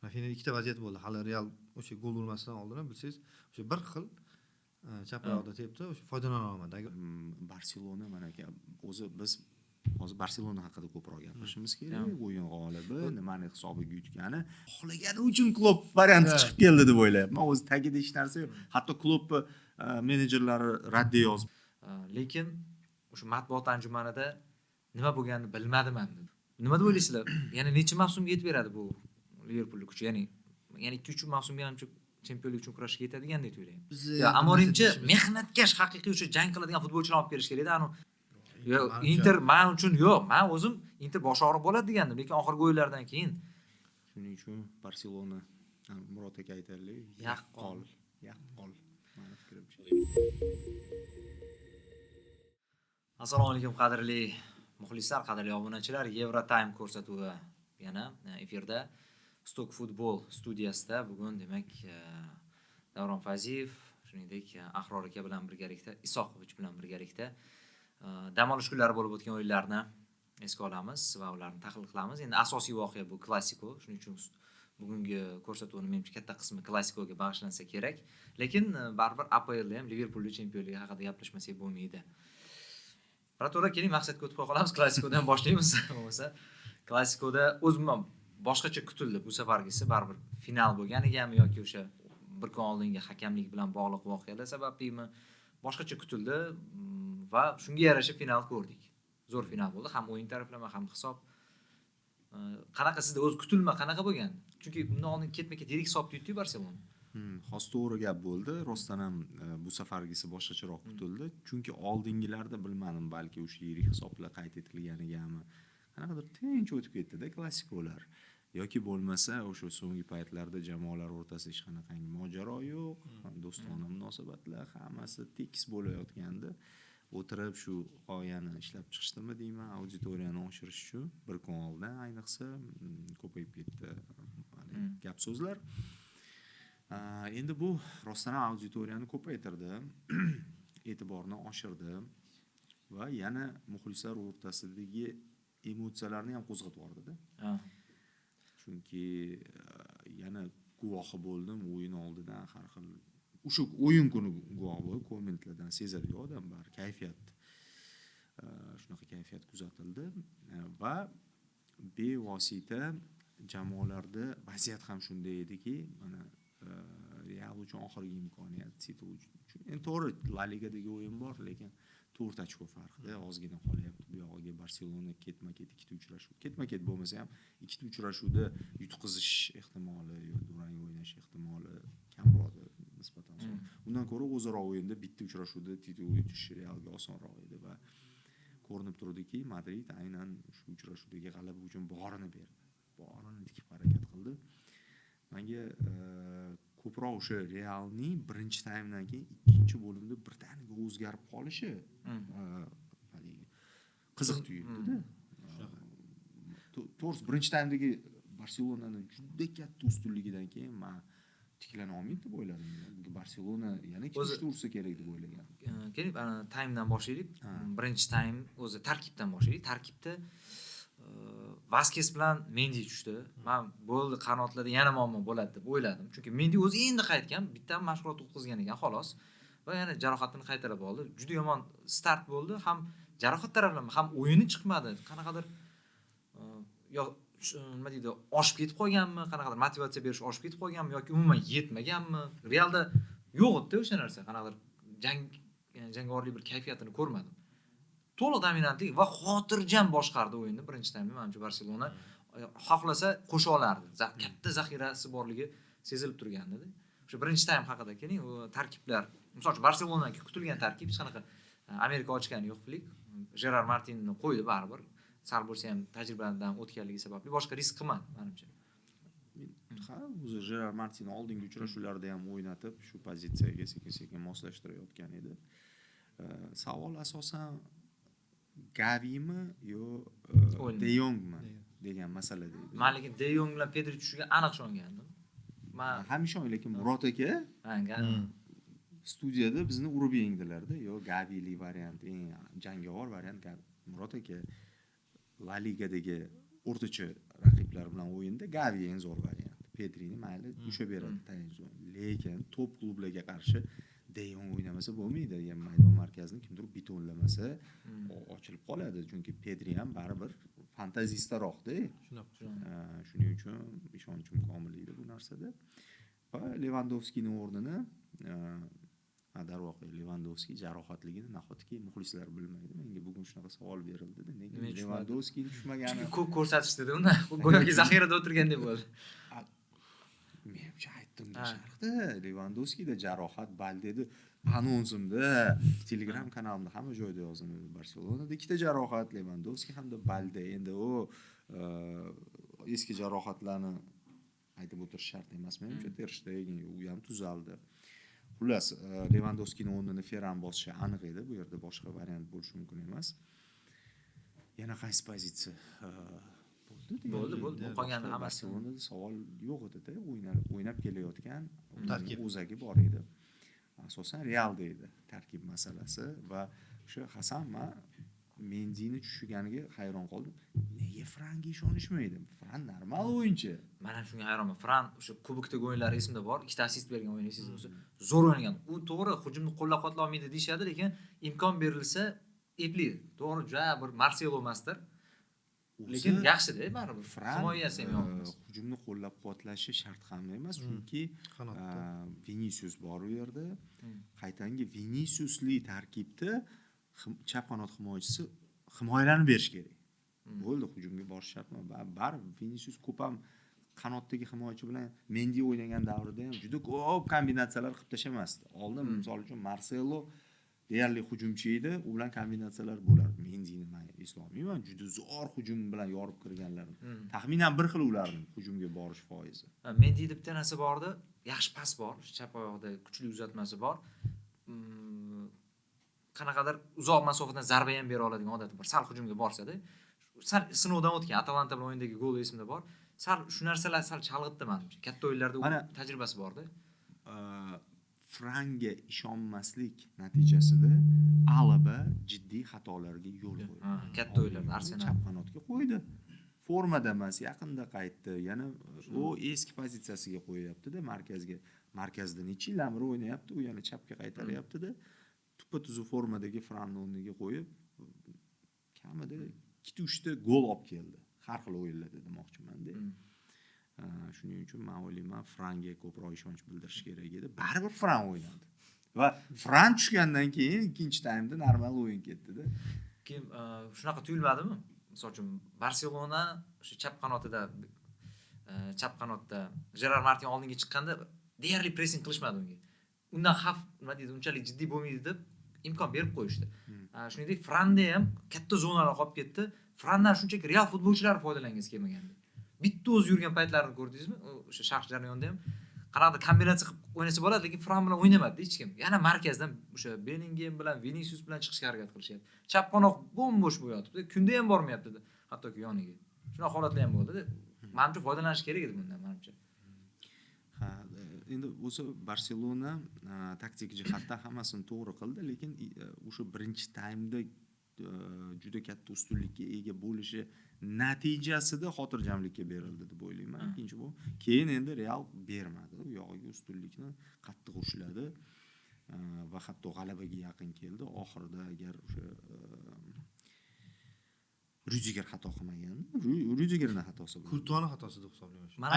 Rafinha ikkita vaziyat bo'ldi. Hali Real o'sha gol urmasidan oldin bilsangiz, o'sha bir xil chap oyoqda tepdi, o'sha foydalana olmadi. Barselona mana aka o'zi biz hozir Barselona haqida ko'proq gapirishimiz kerak. O'yin g'olibi, nimani hisobiga yutgani, xohlagani uchun Klopp varianti chiqib keldi deb o'ylayapman. O'zi tagida hech narsa yo'q. Hatto Klopp menejerlari raddiya yozib. Lekin o'sha matbuot anjumanida nima bo'lganini bilmadim ham dedi. Nima deb o'ylaysizlar? Ya'ni necha mavsumga yetib beradi bu Liverpool kuchi? Ya'ni 2-3 mavsumga ham chempionlik uchun kurashga yetadigandek o'ylayman. Ya Amorimchi mehnatkash, haqiqiy o'sha jang qiladigan futbolchilarni olib kelish kerak-da. Yo, Inter men uchun yo'q. Men o'zim Inter bosh og'riq bo'ladi degandim, lekin oxirgi o'yinlardan keyin shuning uchun Barselona Murod aka aytaylik, yaqqol. Meni fikrimcha. Assalomu alaykum qadrli muxlislar, qadrli obunachilar. Eurotime ko'rsatuvi yana efirda. Stok futbol studiyasida bugun demak Davron Faziyev, shuningdek Ahror aka bilan birgalikda, Isoqovich bilan birgalikda dam olish kunlari bo'lib o'tgan o'yinlarni esga olamiz va ularni tahlil qilamiz. Endi asosiy voqea bu Klasiko. Shuning uchun bugungi ko'rsatuvning menimcha katta qismi Klasikoga bag'ishlansa kerak. Lekin baribir APL ham Liverpoolning chempionligi haqida gaplashmasak bo'lmaydi. To'g'ri, keling maqsadga o'tib qolamiz. Klasikodan boshlaymiz. Bo'lmasa Klasikoda o'zimdan boshqacha kutildi bu safargisi, baribir final bo'lganigami yoki o'sha bir kun oldingi hakamlik bilan bog'liq voqealar sabablimi boshqacha kutildi va shunga yarasha final ko'rdik. Zo'r final bo'ldi, ham o'yin taraflama, ham hisob. Qanaqa sizda o'zi kutilma qanaqa bo'lgan? Chunki bundan oldin ketma-ket yirik hisobda yutdi Barselona. Hozir to'g'ri gap bo'ldi. Rostdan ham bu safargisi boshqacharoq kutildi. Chunki oldingilarda bilmadim, balki o'sha yirik hisoblar qayd etilganigami, qanaqadir tinch o'tib ketdi-da Klasikolar. Yoki bo'lmasa o'sha so'nggi paytlarda jamoalar o'rtasida hech qanaqangi mojaro yo'q, do'stona munosabatlar, hammasi tekis bo'layotgandi. O'tirib shu g'oyani ishlab chiqishdimi deyman, auditoriyani oshirish uchun bir kun oldin ayniqsa ko'payib ketdi gap so'zlar. Endi bu rostdan ham auditoriyani ko'paytirdi, e'tiborni oshirdi va yana muxlislar o'rtasidagi emotsiyalarni ham qo'zg'atib yubordi-da. Chunki yana guvohi bo'ldim o'yin oldidan har xil o'sha o'yin kuni guvoh bo'lib kommentlardan sezadi odam bar kayfiyat. Shunaqa kayfiyat kuzatildi va bevosita jamoalarda vaziyat ham shunday ediki, mana Real uchun oxirgi imkoniyat, City uchun. Endi to'g'ri La Ligadagi o'yin bor, lekin 4 ochko farqda ozgina qolyapti. Bu yog'iga Barselona ketma-ket ikkita uchrashuv. Ketma-ket bo'lmasa ham ikkita uchrashuvda yutqizish ehtimoli yoki durang o'ynash ehtimoli kamroq nisbatan. Undan ko'ra o'zaro o'yinda bitta uchrashuvda titul yutish Realga osonroq edi va ko'rinib turdiki, Madrid aynan shu uchrashuvdagi g'alaba uchun borini berdi. Borini tikib harakat qildi. Menga ko'proq o'sha Realning birinchi taymdan keyin ikkinchi bo'limda birdaniga o'zgarib qolishi qiziq tuyuldi-da. To'g'ri, birinchi taymdagi Barselonaning juda katta ustunligidan keyin men tiklana olmaydi deb o'yladim. Barselona yana ikkita ursa kerak deb o'ylagan. Keling, taymdan boshlaylik. Birinchi taym o'zi tarkibdan boshlaylik. Tarkibda Vaskes bilan Mendy tushdi. Men bo'ldi qanotlarda yana muammo bo'ladi deb o'yladim. Chunki Mendy o'zi endi qaytgan, bitta mashg'ulot o'tkazgan ekan, xolos. Va yana jarohatini qaytarib oldi. Juda yomon start bo'ldi, ham jarohat taraflama, ham o'yini chiqmadi. Qanaqadir yo nima deydi, oshib ketib qolganmi, qanaqadir motivatsiya berish oshib ketib qolganmi yoki umuman yetmaganmi? Realda yo'q edi o'sha narsa, qanaqadir jangvorlik bir kayfiyatini ko'rmadim. To'liq dominantlik va xotirjam boshqardi o'yinni birinchi taymda. Menimcha Barselona xohlasa qo'sha olardi. Katta zaxirasi borligi sezilib turgandi-da. O'sha birinchi taym haqida keling, u tarkiblar. Masalan, Barselonaga kutilgan tarkib hech qanaqa Amerika ochgani yo'q filik. Gerard Martinni qo'ydi baribir. Sal bo'lsa ham tajribadan o'tganligi sababli boshqa risk qilmadi menimcha. O'zi Gerard Martin oldingi uchrashuvlarda ham o'ynatib, shu pozitsiyaga sekin-sekin moslashtirayotgan edi. Savol asosan Gavimi yo De Jongmi degan masala deydi. Men lekin De Jong bilan Pedri tushiga aniq ishongandim. Men hamisha lekin Murod aka studiyada bizni urib yengdilarda. Yo Gavili variant eng jangovar variant. Murod aka La Ligadagi o'rtacha raqiblar bilan o'yinda Gavi eng zo'r variant. Pedrini mayli usha beradi tayanch zona. Lekin top klublarga qarshi De Jong o'ynamasa bo'lmaydi. Yani maydon markazini kimdir betonlamasa ochilib qoladi. Chunki Pedri ham baribir fantazistaroqda. Shunaqa. Shuning uchun ishonchim komil edi bu narsada. Va Lewandowskining o'rnini darvoqe Lewandowski jarohatligini nahotki muxlislar bilmaydi. Menga bugun shunaqa savol berildi-da. Nega Lewandowski tushmagani? Ko'p ko'rsatishdi-da unda. Go'yoki zaxirada o'tirgandek bo'ldi. Men aytdim sharhda Lewandowskida jarohat Baldedi anonsimda Telegram kanalimda hamma joyda yozdim. Barselonada ikkita jarohat Lewandowski hamda Balde. Endi u eski jarohatlarni aytib o'tirish shart emas menimcha. Ter Stegen u ham tuzaldi. Xullas, Lewandowskining o'rnini Ferran bosishi aniq edi. Bu yerda boshqa variant bo'lishi mumkin emas. Yana qaysi pozitsiya Bo'ldi. Bu qolgani hammasi. Barselonada savol yo'q edi-da. O'ynab kelayotgan Tarkib. o'zagi bor edi. Asosan Realda edi tarkib masalasi va o'sha Hasan Mendini tushiganiga hayron qoldim. Nega Franga ishonishmaydi? Fran normal o'yinchi. Men ham shunga hayronman. Fran o'sha kubokdagi o'yinlari esimda bor. 2 ta assist bergan o'yin esingizda bo'lsa, zo'r o'ynagan. U to'g'ri hujumni qo'llab-quvvatlay olmaydi deyshadi, lekin imkon berilsa epli. To'g'ri, juda bir Marcelo emasdir. Lekin yaxshi-da, baribir. Himoyasi ham yo'q. Hujumni qo'llab-quvvatlashi shart ham emas, chunki Vinicius bor u yerda. Qaytangi Viniciusli tarkibda chap qanot himoyachisi himoyalarni berish kerak. Bo'ldi, hujumga borish shart emas. Baribir Vinicius ko'p ham qanotdagi himoyachi bilan Mendy o'ynagan davrida ham juda ko'p kombinatsiyalar qilib tashamasdi. Oldin misol uchun Marcelo deyarli hujumchi edi, u bilan kombinatsiyalar bo'lardi. Mendyni men eslolmayman, juda zo'r hujum bilan yorib kirganlar. Taxminan bir xil ularning hujumga borish foizi. Mendyda bitta narsa bordi, yaxshi pas bor, chap oyoqda kuchli uzatmasi bor. Qanaqadir uzoq masofadan zarba ham bera oladigan odati bor. Sal hujumga borsa-da, sal sinovdan o'tgan Atalanta bilan o'yindagi gol esimda bor. Sal shu narsalar sal chalg'itdi menimcha. Katta o'yinlarda u tajribasi bor-da. Franga ishonmaslik natijasida Alaba jiddiy xatolarga yo'l qo'ydi. Katta o'yinlarda Arsenal chap qanotga qo'ydi. Formada emas, yaqinda qaytdi. Yana u eski pozitsiyasiga qo'yapti-da, markazga. Markazda necha yillar o'ynayapti, u yana chapga qaytaryapti-da. Tuppa-tuzu formadagi Franni o'rniga qo'yib, kamida 2-3 ta gol olib keldi. Har xil o'yinlarda demoqchiman-da. Shuning uchun men o'ylayman, Franga ko'proq ishonch bildirish kerak edi. Baribir Fran o'ynadi. Va Fran tushgandan keyin ikkinchi taymda normal o'yin ketdi-da. Keyin shunaqa tuyulmadimi? Misol uchun Barselona o'sha chap qanotda Gerard Martin oldinga chiqqanda deyarli pressing qilishmadi unga. Undan xavf nima deydi, unchalik jiddiy bo'lmaydi deb imkon berib qo'yishdi. Shuningdek, Franda ham katta zonalar qolib ketdi. Frandan shunchaki real futbolchilar foydalangisi kelmagandi. Bitta o'zi yurgan paytlarini ko'rdingizmi? O'sha sharh jarayonida ham qanaqadir kombinatsiya qilib o'ynasa bo'ladi, lekin Fran bilan o'ynamadi hech kim. Yana markazdan o'sha Bellingham bilan Vinicius bilan chiqishga harakat qilishyapti. Chap qanoq bo'sh bo'yotibdi. Kunda ham bormayapti, hattoki yoniga. Shunaqa holatlar ham bo'ldi-da. Menimcha foydalanish kerak edi bundan, menimcha. Endi o'zi Barselona taktik jihatdan hammasini to'g'ri qildi, lekin o'sha birinchi taymda juda katta ustunlikka ega bo'lishi natijasida xotirjamlikka berildi deb o'ylayman. Ikkinchi bu. Keyin endi Real bermadi. U yog'iga ustunlikni qattiq ushladi va hatto g'alabaga yaqin keldi. Oxirida agar o'sha Rudiger xato qilmagan. Rudigerning xatosi bu. Kurtuaning xatosi deb hisoblayman. Mana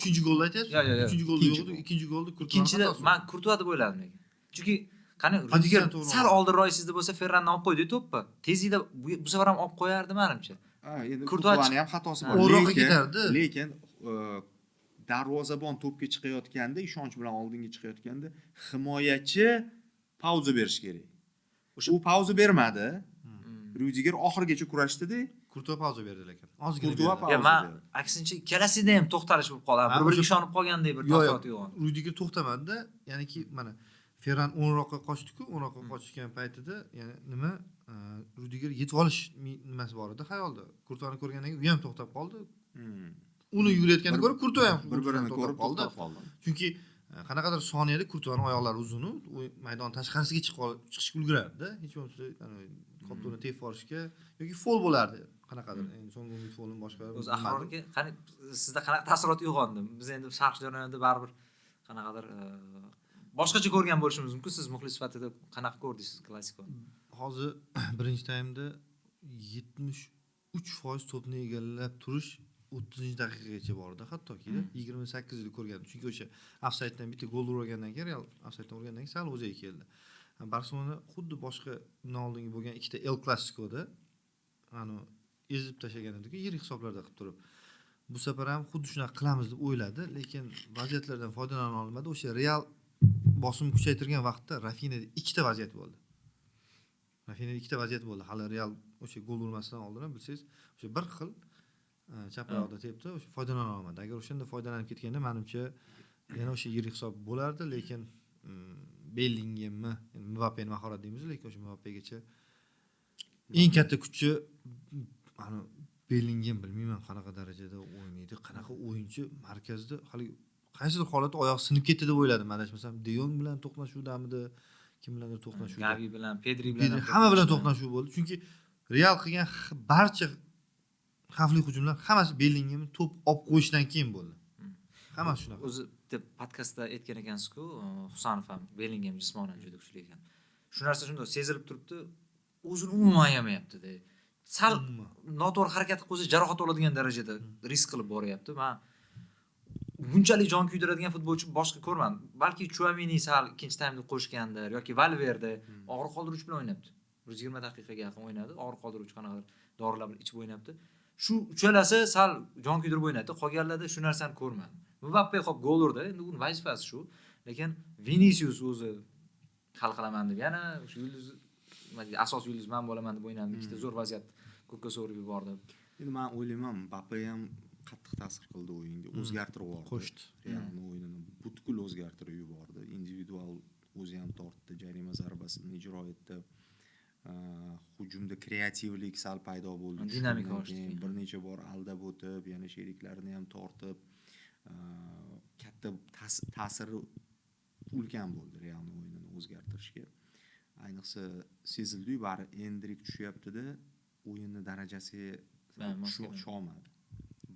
3-golda aytyapsiz? Yo'q. 3-golda yo'q, ikkinchi golda Kurtuaning xatosi. Ikkinchida men Kurtua deb o'yladim lekin. Chunki qani Rudiger sal oldinroq sizda bo'lsa Ferranni olib qo'ydi to'pni. Tezlikda bu safar ham olib qo'yardi menimcha. Endi Kurtuaning ham xatosi bor. O'roqqa ketardi. Lekin darvozabon to'pga chiqayotganda, ishonch bilan oldinga chiqayotganda himoyachi pauza berish kerak. U pauza bermadi. Rudiger oxirigacha kurashdi-da. Kurtua pauza berdi lekin. Ozgina Kurtua berdi. Ya men aksincha ikkalasida ham to'xtalish bo'lib qoladi. Bir-biriga ishonib qolgandek bir taassurot uyg'ondi. Rudiger to'xtamadi-da, ya'niki mana Ferran o'nroqqa qochdi-ku, o'nroqqa qochgan paytida, ya'ni nima Rudiger yetib olish nimasi bor edi xayolda. Kurtuani ko'rgandan keyin u ham to'xtab qoldi. Uni yugurayotganini ko'rib Kurtua ham bir-birini ko'rib qoldi. Chunki qanaqadir soniyada Kurtuaning oyoqlari uzun, u maydon tashqarisiga chiqishga ulgurardi-da. Hech bo'lmasa qoptoni tepib olishga yoki foul bo'lardi. qanaqadir endi so'nggi umid futbolini boshqa o'zi Ahrorga qani sizda qanaqa taassurot uyg'ondi? Biz endi sharq jarayonida baribir qanaqadir boshqacha ko'rgan bo'lishimiz mumkin. Siz muxlis sifatida qanaqa ko'rdingiz klassikoni? hozir birinchi taymda 73% to'pni egallab turish 30-daqiqagacha bordi hattoki 28 ko'rgandim. Chunki o'sha ofsayddan bitta gol urgandan keyin Real ofsayddan urgandan keyin sal o'ziga keldi. Barselona xuddi boshqa bundan oldingi bo'lgan ikkita El Clasicoda ezib tashlagan edi-ku, yirik hisoblarda qilib turib. Bu safar ham xuddi shunaqa qilamiz deb o'yladi, lekin vaziyatlardan foydalana olmadi. O'sha Real bosim kuchaytirgan vaqtda Rafinada ikkita vaziyat bo'ldi. Hali Real o'sha gol urmasidan oldin bilsangiz, o'sha bir xil chap oyoqda tepdi, o'sha foydalana olmadi. Agar o'shanda foydalanib ketganda, menimcha yana o'sha yirik hisob bo'lardi, lekin Bellinghammi, Mbappeni mahorat deymiz, lekin o'sha Mbappegacha eng katta kuchi Bellingham bilmayman qanaqa darajada o'ynaydi, qanaqa o'yinchi markazda hali qaysidir holatda oyoq sinib ketdi deb o'yladim. Adashmasam, De Jong bilan to'qnashuvdamidi, kim bilandir to'qnashuvda. Gavi bilan, Pedri bilan hamma bilan to'qnashuv bo'ldi. Chunki Real qilgan barcha xavfli hujumlar hammasi Bellinghamni to'p olib qo'yishdan keyin bo'ldi. Hammasi shunaqa. O'zi deb podkastda aytgan ekansiz-ku, Husanov ham Bellingham jismonan juda kuchli ekan. Shu narsa shunday sezilib turibdi, o'zini umuman ayamayapti-da. Sal noto'g'ri harakat qilsa jarohat oladigan darajada risk qilib boryapti. Men bunchalik jon kuydiradigan futbolchi boshqa ko'rmadim. Balki Chouameni sal ikkinchi taymda qo'shgandir yoki Valverde og'riq qoldiruvchi bilan o'ynabdi. 120 daqiqaga yaqin o'ynadi. Og'riq qoldiruvchi qanaqadir dorilar bilan ichib o'ynabdi. Shu uchalasi sal jon kuydirib o'ynadi. Qolganlarda shu narsani ko'rmadim. Mbappe hop gol urdi. Endi uning vazifasi shu. Lekin Vinicius o'zi hal qilaman deb yana o'sha yulduz asos yulduz men bo'laman deb o'ynadi. Ikkita zo'r vaziyat ko'kka so'rib yubordi. Endi men o'ylayman, Mbappe ham qattiq ta'sir qildi o'yinga, o'zgartirib yubordi. Qo'shdi. Realning o'yinini butkul o'zgartirib yubordi. Individual o'zi ham tortdi, jarima zarbasini ijro etdi. Hujumda kreativlik sal paydo bo'ldi. Dinamika oshdi. Bir necha bor aldab o'tib, yana sheriklarini ham tortib, katta ta'siri ulkan bo'ldi Realning o'yinini o'zgartirishga. Ayniqsa sezildi-yu, bari Endrik tushyapti-da, o'yinni darajasiga tushmadi.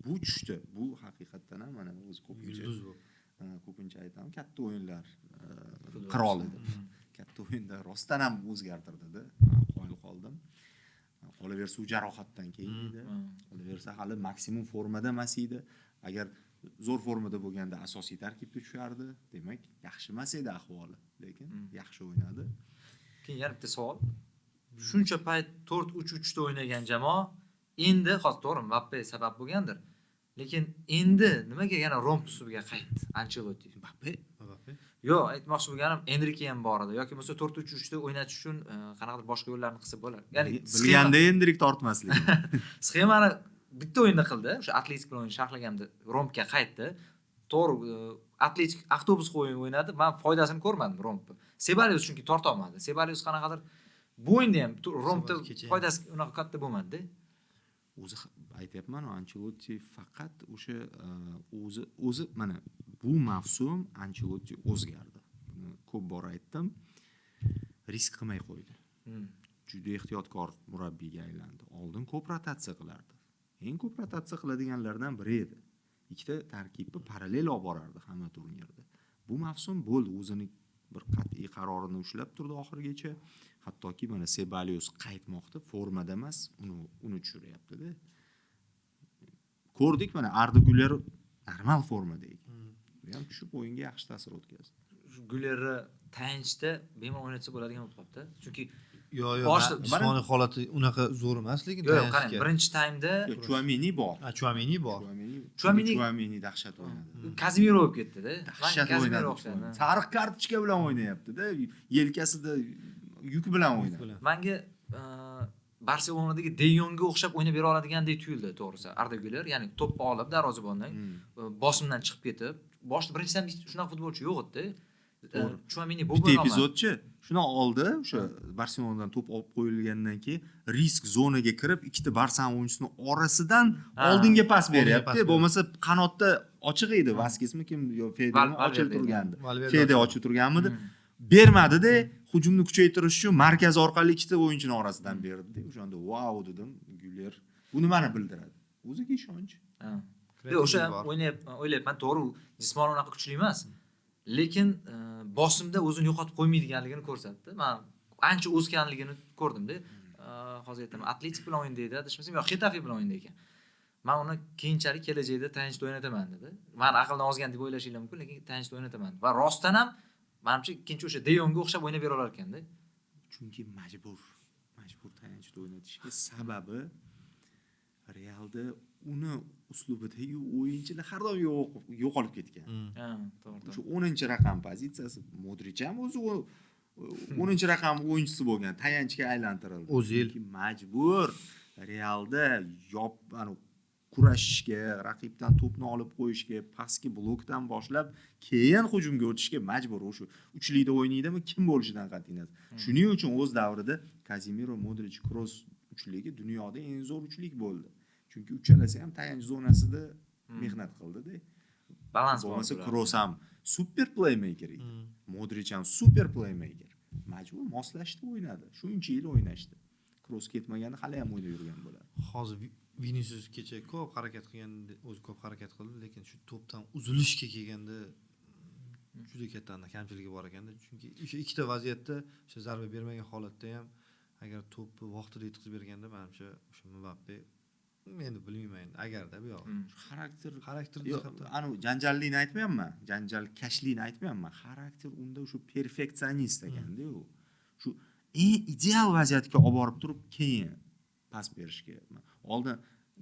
Bu tushdi. Bu haqiqatan ham mana o'zi ko'pincha aytaman, katta o'yinlar qiroli edi. Katta o'yinda rostdan ham o'zgartirdi-da. Qoyil qoldim. Qolaversa u jarohatdan keyin edi. Qolaversa hali maksimum formada emas edi. Agar zo'r formada bo'lganda asosiy tarkibga tushardi, demak, yaxshi emas edi ahvoli, lekin yaxshi o'ynadi. Keyin yana bitta savol. Shuncha payt 4-3-3 da o'ynagan jamoa endi hozir to'g'ri Mbappe sabab bo'lgandir. Lekin endi nimaga yana romp usuliga qaytdi Ancelotti? Mbappe? Yo'q, aytmoqchi bo'lganim Enrique ham bor edi yoki bo'lmasa 4-3-3 da o'ynatish uchun qanaqadir boshqa yo'llarni qilsa bo'lar. Ya'ni bilganda Endrik tortmasligi. Sxemani bitta o'yinda qildi. O'sha Atletik bilan o'yin sharhlaganida rompga qaytdi. To'g'ri, Atletik avtobusga o'yin o'ynadi. Men foydasini ko'rmadim rompni. Sebalius chunki torta olmadi. Sebalius qanaqadir bu o'yinda ham rompda foydasi unaqa katta bo'lmadi-da. O'zi aytayapman, Ancelotti faqat o'sha o'zi mana bu mavsum Ancelotti o'zgardi. Buni ko'p bor aytdim. Risk qilmay qo'ydi. Juda ehtiyotkor murabbiyga aylandi. Oldin ko'p rotatsiya qilardi. Eng ko'p rotatsiya qiladiganlardan biri edi. Ikkita tarkibni parallel olib borardi hamma turnirda. Bu mavsum bo'ldi, o'zini bir qat'iy qarorini ushlab turdi oxirigacha. Hattoki mana Sebalius qaytmoqda, formada emas, uni tushiryapti-da. Ko'rdik, mana Arda Güler normal formada ekan. U ham tushib o'yinga yaxshi ta'sir o'tkazdi. Gülerni tayanchda bemalol o'ynatsa bo'ladigan bo'lib qoldi. Chunki jismoniy holati unaqa zo'r emas, lekin yo'q, qarang, birinchi taymda Chouameni bor. Chouameni bor. Chouameni dahshat o'ynadi. Kazemiro bo'lib ketdi-da. Dahshat o'ynadi. Sariq kartochka bilan o'ynayapti-da. Yelkasida yuk bilan o'ynadi. Menga Barselonadagi De Jongga o'xshab o'ynab bera oladigandek tuyuldi, to'g'risi. Arda Güler, ya'ni to'pni olib darvozabondan bosimdan chiqib ketib, boshida birinchi taymda shunaqa futbolchi yo'q edi. Chouameni bu bitta epizodchi shuni oldi, o'sha Barselonadan to'p olib qo'yilgandan keyin risk zonaga kirib, ikkita Barsa o'yinchisining orasidan oldinga pas beryapti. Bo'lmasa qanotda ochiq edi, Vaskesmi kim yo Fedemi ochilib turgandi. Fede ochib turganmidi? Bermadi-da, hujumni kuchaytirish uchun markaz orqali ikkita o'yinchining orasidan berdi. O'shanda wow dedim, Güler Bu nimani bildiradi? O'ziga ishonch. Ha. Kreativlik O'sha bor. o'ylayapman, to'g'ri, u jismonan unaqa kuchli emas. Lekin bosimda o'zini yo'qotib qo'ymaydiganligini ko'rsatdi. Men ancha o'sganligini ko'rdim-da. Hozir aytaman, Atletik bilan o'ynaydi, adashmasam, yo'q, Xetafe bilan o'ynaydi ekan. Men uni keyinchalik kelajakda tayanchda o'ynataman dedi. Men aqldan ozgan deb o'ylashinglar mumkin, lekin tayanchda o'ynataman. Va rostdan ham menimcha ikkinchi o'sha De Yongga o'xshab o'ynab bera olar ekanda. Chunki majbur tayanchda o'ynatishga. Sababi Realda uni uslubidagi o'yinchilar har doim yo'qolib ketgan. Ha, to'g'ri. Shu 10-raqam pozitsiyasi Modric ham o'zi 10-raqam o'yinchisi bo'lgan, tayanchga aylantirildi. O'zil. Chunki majbur Realda kurashishga, raqibdan to'pni olib qo'yishga, pastki blokdan boshlab keyin hujumga o'tishga majbur. O'sha uchlikda o'ynaydimi, kim bo'lishidan qat'iy nazar. Shuning uchun o'z davrida Casemiro, Modric, Kroos uchligi dunyoda eng zo'r uchlik bo'ldi. Chunki uchalasi ham tayanch zonasida mehnat qildi-da. Balans Bo'lmasa bor. Kroos ham super playmaker edi. Modric ham super playmaker. Majbur moslashdi o'ynadi. Shuncha yil o'ynashdi. Kroos ketmaganda hali ham o'ynab yurgan bo'ladi. Hozir Vinicius kecha ko'p harakat qilganda, o'zi ko'p harakat qildi, lekin shu to'pdan uzilishga kelganda juda katta kamchiligi bor ekanda. Chunki o'sha ikkita vaziyatda o'sha zarba bermagan holatda ham agar to'pni vaqtida yetkazib berganda, menimcha o'sha Mbappe endi bilmayman endi agarda bu yoq. Xarakter janjallini aytmayapman, janjal kashlikni aytmayapman. Xarakter unda o'sha perfeksionist ekanda u. Shu eng ideal vaziyatga olib borib turib keyin pas berishga. Oldin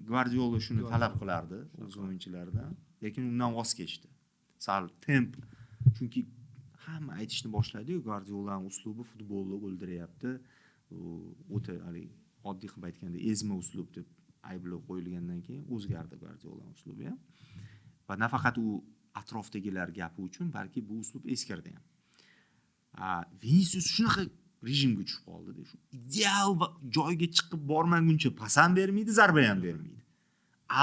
Guardiola shuni talab qilardi o'z o'yinchilaridan, lekin undan voz kechdi. Sal temp. Chunki hamma aytishni boshladi-yu, Guardiolaning uslubi futbolni o'ldiryapti. O'ta oddiy qilib aytganda ezma uslub deb ayblov qo'yilgandan keyin o'zgardi Guardiolaning uslubi ham. Va nafaqat u atrofdagilar gapi uchun, balki bu uslub eskirdi ham. Vinicius shunaqa rejimga tushib qoldi-da. Shu ideal joyga chiqib bormaguncha pas ham bermaydi, zarba ham bermaydi.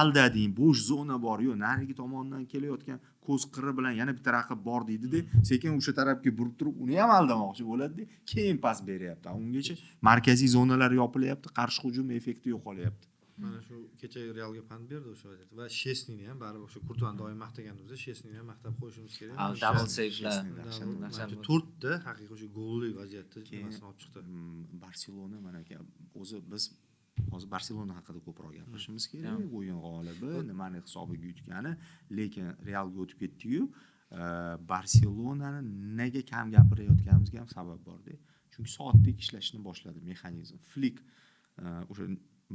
Aldading, bo'sh zona bor, yo, narigi tomondan kelayotgan ko'z qiri bilan yana bitta raqib bor deydi-da, sekin o'sha tarafga burib turib uni ham aldamoqchi bo'ladi-da, keyin pas beryapti. Ungacha markaziy zonalar yopilyapti, qarshi hujum effekti yo'qolyapti. Mana shu kecha Realga pand berdi o'sha vaziyatda va Shesnini ham baribir o'sha Kurtuani doim maqtaganimizda Shesnini ham maqtab qo'yishimiz kerak. Double save'lar. To'rtta haqiqiy o'sha golli vaziyatda nimasini olib chiqdi. Barselona mana aka, o'zi biz hozir Barselona haqida ko'proq gapirishimiz kerak. O'yin g'olibi, nimani hisobiga yutgani, lekin Realga o'tib ketdi-yu, Barselonani nega kam gapirayotganimizga ham sabab bor-da. Chunki soatdek ishlashni boshladi mexanizm. Flick o'sha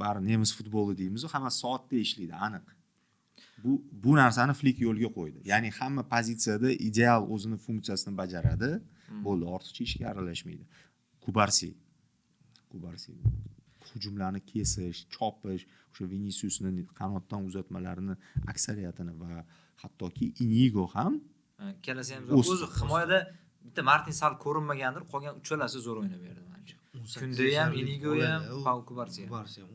bari nemis futboli deymiz, hamma soatda ishlaydi, aniq. Bu narsani Flick yo'lga qo'ydi. Ya'ni hamma pozitsiyada ideal o'zini funksiyasini bajaradi. Bo'ldi, ortiqcha ishga aralashmaydi. Kubarsi hujumlarni kesish, chopish, o'sha Viniciusning qanotdan uzatmalarini aksariyatini va hattoki Inigo ham kelasi ham o'zi himoyada bitta Martin sal ko'rinmagandir, qolgan uchalasi zo'r o'ynab berdi menimcha. Kunde ham, Inigo ham, Pau Kubarsi ham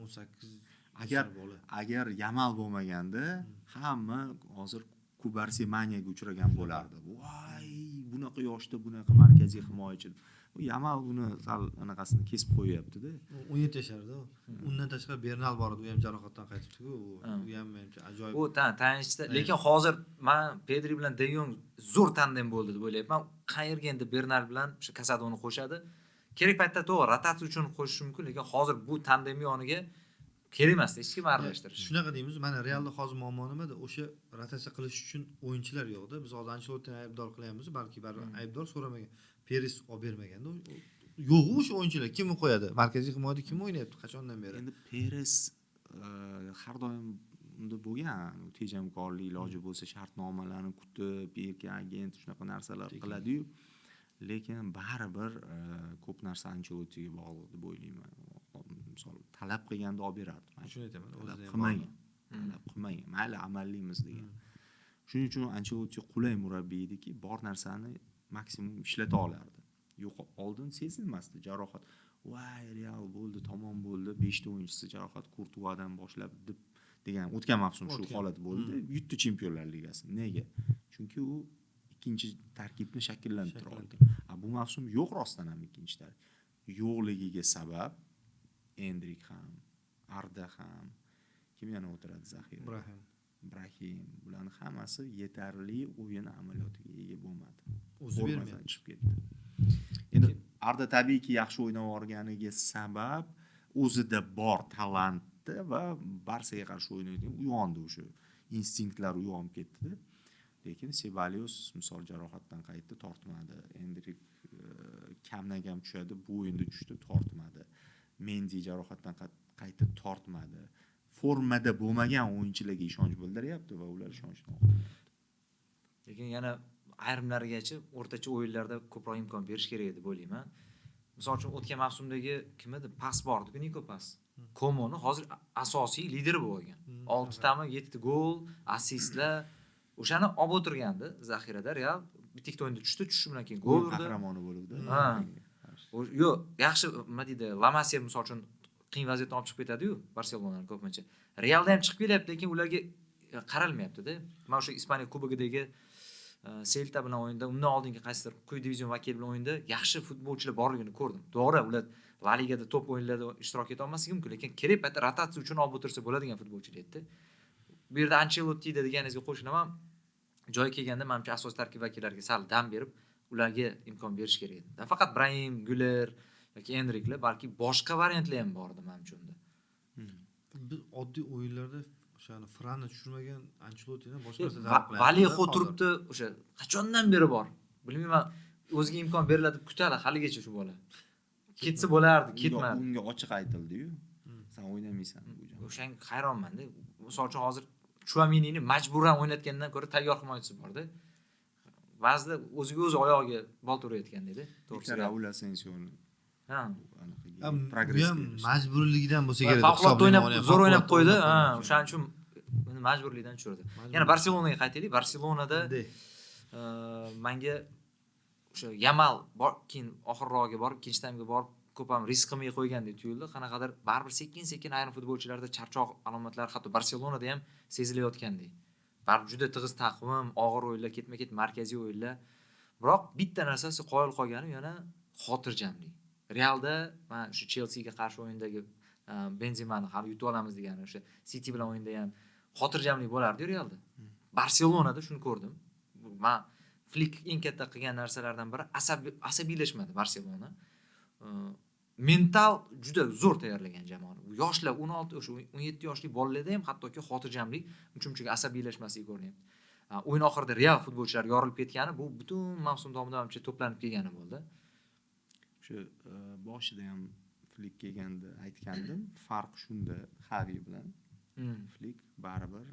18 agar Yamal bo'lmaganda hamma hozir Kubarsi maniyaga uchragan bo'lardi. Voy, bunaqa yoshda bunaqa markaziy himoyachi. Yamal uni sal anaqasini kesib qo'yapti-da. 17 yasharda. Undan tashqari Bernal bor edi, u ham jarohatdan qaytibdi-ku. U ham menimcha ajoyib. U tayanchda, lekin hozir men Pedri bilan De Jong zo'r tandem bo'ldi deb o'ylayapman. Qayerga endi Bernal bilan o'sha Kasadoni qo'shadi. Kerak paytda to'g'ri rotatsiya uchun qo'shish mumkin, lekin hozir bu tandem yoniga kerak emas, hech kim aralashtirish. Shunaqa deymiz, mana Realda hozir muammo nimada? O'sha rotatsiya qilish uchun o'yinchilar yo'q-da. Biz hozir Anchelottini aybdor qilyapmiz, balki baribir aybdor so'ramagan. Peres olib bermaganda yo'q o'sha o'yinchilar kimni qo'yadi? Markaziy himoyada kim o'ynayapti qachondan beri? Endi Peres har doim unda bo'lgan, tejamkorlik iloji bo'lsa shartnomalarni kutib, erkin agent shunaqa narsalar qiladi-yu, lekin baribir ko'p narsa Ancelottiga bog'liq deb o'ylayman. Misol talab qilganda olib berardi. Mana shuni aytaman, o'zi talab qilmagan. Mayli amallaymiz degan. Shuning uchun Ancelotti qulay murabbiy ediki, bor narsani maksimum ishlata olardi. Yo'q, oldin sezilmasdi jarohat. Voy, Real bo'ldi, tamom bo'ldi, 5 ta o'yinchisi jarohat, Kurtuadan boshlab deb degan o'tgan mavsum shu holat bo'ldi. Yutdi Chempionlar Ligasini. Nega? Chunki u ikkinchi tarkibni shakllantira oldi. Bu mavsum yo'q rostdan ham ikkinchi tarkib. Yo'qligiga sabab Endrik ham, Arda ham, kim yana o'tiradi zaxirada? Ibrahim. Bularning hammasi yetarli o'yin amaliyotiga ega bo'lmadi. O'zi Formadan bermayapti. chiqib ketdi. Endi Arda tabiiyki yaxshi o'ynab yorganiga sabab o'zida bor talantni va Barsaga qarshi o'ynayotgan uyg'ondi o'sha instinktlar uyg'onib ketdi. Lekin Sebalios misol jarohatdan qaytdi, tortmadi. Endrik kamdan kam tushadi, bu o'yinda tushdi, tortmadi. Mendy jarohatdan qaytib tortmadi. Formada bo'lmagan o'yinchilarga ishonch bildiryapti va ular ishonchni oldi. Lekin yana ayrimlarigacha o'rtacha o'yinlarda ko'proq imkon berish kerak edi deb o'ylayman. Misol uchun o'tgan mavsumdagi kim edi? Pas bordi-ku, Niko Pas. Komoni hozir asosiy lideri bo'lgan. 6 tami 7 gol, assistlar. O'shani olib o'tirgandi zaxirada Real. Bitta o'yinda tushishi bilan keyin gol urdi. Qahramoni bo'ldi. Ha. Yo'q, yaxshi, nima deydi, La Masia misol uchun qiyin vaziyatdan olib chiqib ketadi-yu, Barselonani ko'pincha. Realda ham chiqib kelyapti, lekin ularga qaralmayapti-da. Mana o'sha Ispaniya kubogidagi Celta bilan o'yinda, undan oldingi qaysidir quyi divizion vakili bilan o'yinda yaxshi futbolchilar borligini ko'rdim. To'g'ri, ular La Ligada top o'yinlarda ishtirok eta olmasligi mumkin, lekin kerak paytda rotatsiya uchun olib o'tirsa bo'ladigan futbolchilar edi. Bu yerda Ancelotti deganingizga qo'shilaman. Joyi kelganda menimcha asosiy tarkib vakillariga sal dam berib, ularga imkon berish kerak edi. Faqat Brahim, Güler yoki Enriklar, balki boshqa variantlar ham bor edi menimcha unda. Biz oddiy o'yinlarda o'shani Franni tushirmagan Ancelottidan boshqa Valexo turibdi, o'sha qachondan beri bor. Bilmayman, o'ziga imkon beriladi deb kutadi haligacha shu bola. Ketsa bo'lardi, ketmadi. Unga ochiq aytildi-yu. Sen o'ynamaysan bu joyda. O'shanga hayronman-da. Misol uchun hozir Chouaminini majburan o'ynatgandan ko'ra tayyor himoyachisi bor-da. Ba'zida o'ziga o'zi oyog'iga bolt urayotgan dedi. To'g'ri, Raul Asensiyoni. Ha. Progress majburligidan bo'lsa kerak. Favqulodda o'ynab, zo'r o'ynab qo'ydi. Ha, o'shaning uchun meni majburlikdan tushirdi. Yana Barselonaga qaytaylik. Barselonada menga o'sha Yamal keyin oxirroqga borib, ikkinchi taymga borib, ko'p ham risk qilmay qo'ygandek tuyuldi. Qanaqadir baribir sekin-sekin ayrim futbolchilarda charchoq alomatlari hatto Barselonada ham sezilayotgandek. Baribir juda tig'iz taqvim, og'ir o'yinlar, ketma-ket markaziy o'yinlar. Biroq bitta narsasi qoyil qolgani yana xotirjamlik. Realda men o'sha Chelseaga qarshi o'yindagi Benzemani hali yutib olamiz degani, o'sha City bilan o'yinda ham xotirjamlik bo'lardi Realda. Barselonada shuni ko'rdim. Men Flick eng katta qilgan narsalardan biri asabiylashmadi Barselona. Mental juda zo'r tayyorlagan jamoani. Yoshlar 16, o'sha 17 yoshli bolalarda ham hattoki xotirjamlik, unchuncha asabiylashmasligi ko'rinyapti. O'yin oxirida Real futbolchilar yorilib ketgani, bu butun mavsum davomida hamcha to'planib kelgani bo'ldi. O'sha boshida ham Flick kelganda aytgandim, farq shunda Xavi bilan. Flick baribir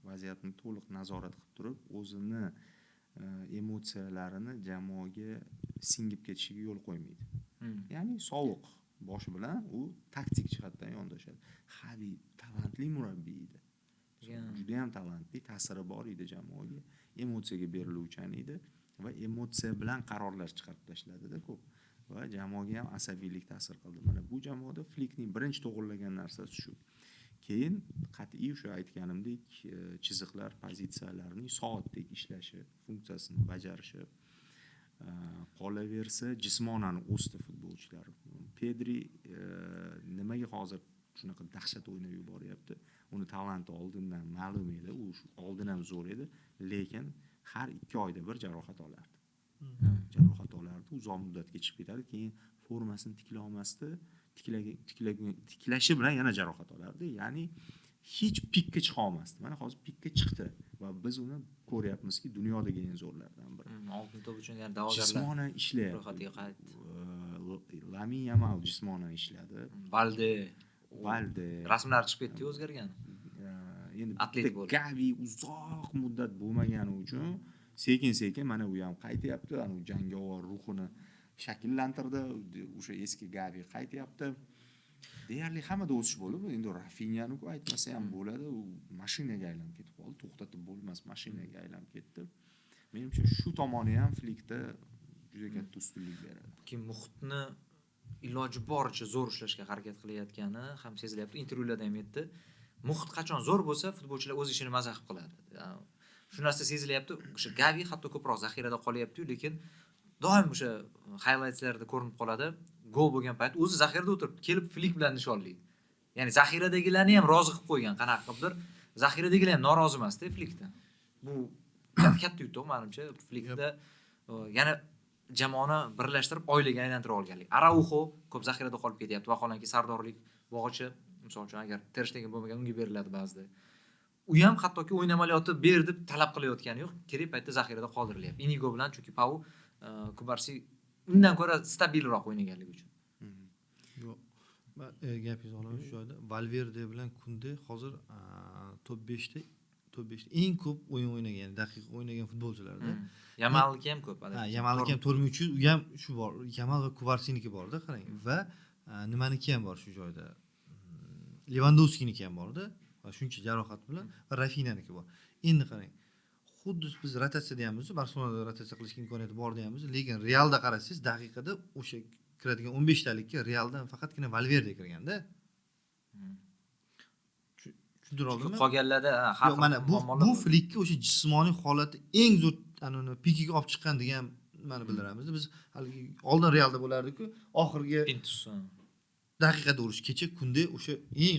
vaziyatni to'liq nazorat qilib turib, o'zini emotsiyalarini jamoaga singib ketishiga yo'l qo'ymaydi. Ya'ni sovuq boshi bilan u taktik jihatdan yondashadi. Xavi talantli murabbiy edi. Juda ham talantli, ta'siri bor edi jamoaga, emotsiyaga beriluvchan edi va emotsiya bilan qarorlar chiqarib tashladida ko'p. Va jamoaga ham asabiylik ta'sir qildi. Mana bu jamoada Flickning birinchi to'g'irlagan narsasi shu. Keyin qat'iy o'sha aytganimdek chiziqlar, pozitsiyalarning soatdek ishlashi, funksiyasini bajarishi. Qolaversa jismonan o'sdi futbolchilar. Pedri nimaga hozir shunaqa dahshat o'ynab yuboryapti? Uni talanti oldindan ma'lum edi, u oldin ham zo'r edi, lekin har 2 oyda bir jarohat olardi. Jarohat olardi, uzoq muddatga chiqib ketadi, keyin formasini tikla olmasdi, tiklashi bilan yana jarohat olardi. Ya'ni hech pikka chiqa olmasdi. Mana hozir pikka chiqdi va biz uni ko'ryapmizki, dunyodagi eng zo'rlardan biri. Oltin to'p uchun yana da'vogarlar jismonan ishlayapti. ro'yxatiga qaytdi. Lamine Yamal jismonan ishladi. Valde rasmlar chiqib ketdi, o'zgargan. Endi atlet bo'ldi. Gavi uzoq muddat bo'lmagani uchun sekin-sekin mana u ham qaytyapti, ana u jangovar ruhini shakllantirdi. O'sha eski Gavi qaytyapti. Deyarli hammada o'sish bo'lib, endi Rafinha'ni-ku aytmasa ham bo'ladi, u mashinaga aylanib ketib qoldi, to'xtatib bo'lmas mashinaga aylanib ketdi. Menimcha shu tomoni ham Flickda juda katta ustunlik beradi. Keyin muhitni iloji boricha zo'r ishlashga harakat qilayotgani ham sezilyapti. Intervyularda ham aytdi. Muhit qachon zo'r bo'lsa, futbolchilar o'z ishini maza qilib qiladi. Shu narsa sezilyapti. O'sha Gavi hatto ko'proq zaxirada qolyapti-yu, lekin doim o'sha highlightslarda ko'rinib qoladi. Gol bo'lgan payt o'zi zaxirada o'tirib, kelib Flick bilan nishonlaydi. Ya'ni zaxiradagilarni ham rozi qilib qo'ygan qanaqa qilibdir. Zaxiradagilar ham norozi emasda Flickdan. Bu katta yutuq menimcha Flickda yana jamoani birlashtirib oilaga aylantirib olganlik. Araujo ko'p zaxirada qolib ketyapti. Vaholanki sardorlik bog'ichi, misol uchun agar Ter Stegen bo'lmagan unga beriladi ba'zida. U ham hattoki o'yin amaliyoti ber deb talab qilayotgani yo'q. Kerak paytda zaxirada qoldirilyapti. Inigo bilan chunki Pau Kubarsi undan ko'ra stabilroq o'ynaganligi uchun. Yo'q. Men gapingizni olaman shu joyda. Valverde bilan Kunde hozir top 5 eng ko'p o'yin o'ynagan, daqiqa o'ynagan futbolchilarda. Yamalniki ham ko'p. Ha, Yamalniki ham 4300, u ham shu bor. Yamal va Kubarsiniki borda, qarang. Va nimaniki ham bor shu joyda. Lewandowskiniki ham borda. Va shuncha jarohat bilan va Rafinaniki bor. Endi qarang. Xuddi biz rotatsiya deyapmiz, Barselonada rotatsiya qilish imkoniyati bor deyapmiz, lekin Realda qarasangiz, daqiqada o'sha kiradigan 15 talikka Realdan faqatgina Valverde kirganda. Tushundira oldimmi? Qolganlarda Yo'q, mana bu Flickka o'sha jismoniy holati eng zo'r anoni pikiga olib chiqqan degan ma'ni bildiramiz. Biz haligi oldin Realda bo'lardik-ku, oxirgi Pintus daqiqada urish kecha Kunde o'sha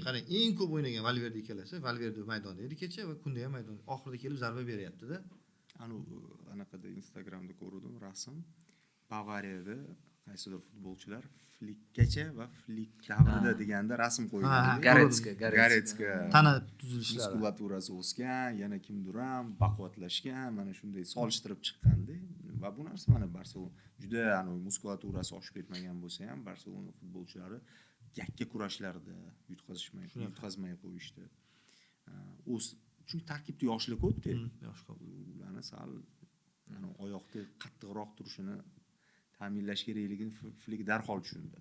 qarang, eng ko'p o'ynagan Valverde kelasi. Valverde maydonda edi kecha va Kunde ham maydonda. Oxirida kelib zarba beryapti-da. Anaqada Instagramda ko'rdim rasm. Bavariyada qaysidir futbolchilar Flickgacha va Flick davrida deganda rasm qo'ygan. Goretska. Tana tuzilishlari. Muskulaturasi o'sgan, yana kimdir ham baquvvatlashgan, mana shunday solishtirib chiqqanda va bu narsa mana Barselona juda muskulaturasi oshib ketmagan bo'lsa ham Barselona futbolchilari yakka kurashlarda yutqazmay qo'yishdi. Chunki tarkibda yoshlik o'tdi. Yosh ko'p. Ularni sal oyoqda qattiqroq turishini ta'minlash kerakligini Flick darhol tushundi.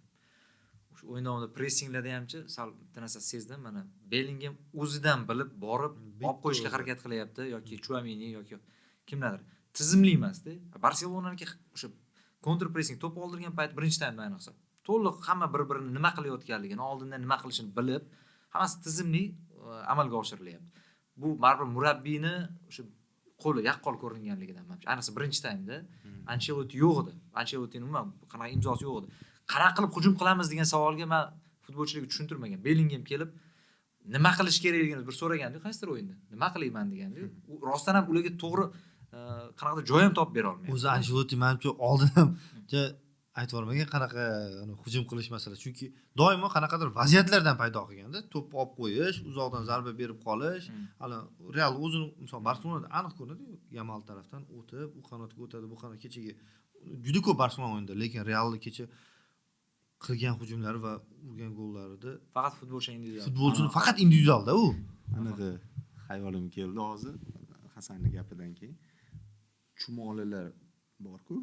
O'sha o'yin davomida pressinglarda hamchi sal bitta narsa sezdim. Mana Bellingham o'zidan bilib borib olib qo'yishga harakat qilyapti yoki Chouameni yoki kimlardir. Tizimli emasda. Barselonaniki o'sha counter pressing to'p oldirgan payt birinchi taymda ayniqsa to'liq hamma bir-birini nima qilayotganligini, oldindan nima qilishini bilib, hammasi tizimli amalga oshirilyapti. Bu baribir murabbiyni o'sha qo'li yaqqol ko'ringanligidan menimcha. Ayniqsa birinchi taymda Ancelotti yo'q edi. Ancelottining qanaqa imzosi yo'q edi. Qanaqa qilib hujum qilamiz degan savolga men futbolchilarga tushuntirmagan. Bellingham kelib nima qilish kerakligini bir so'ragandi, qaysidir o'yinda. Nima qilayman degandi. U rostdan ham ularga to'g'ri qanaqa joy ham topib bera olmayapti. O'zi Ancelotti menimcha oldin ham aytib o'rmagan qanaqa hujum qilish masalasi. Chunki doimo qanaqadir vaziyatlardan paydo qilganda, to'p olib qo'yish, uzoqdan zarba berib qolish, hali Real o'zini misol Barselonada aniq ko'rinadi-ku, Yamal tarafdan o'tib, u qanotga o'tadi, bu qanot kechagi juda ko'p Barselona o'yinda, lekin Realda kecha qilgan hujumlari va urgan gollarida faqat futbolchini faqat individualda u. Anaqa xayolim keldi hozir Hasanning gapidan keyin. Chumolilar bor-ku,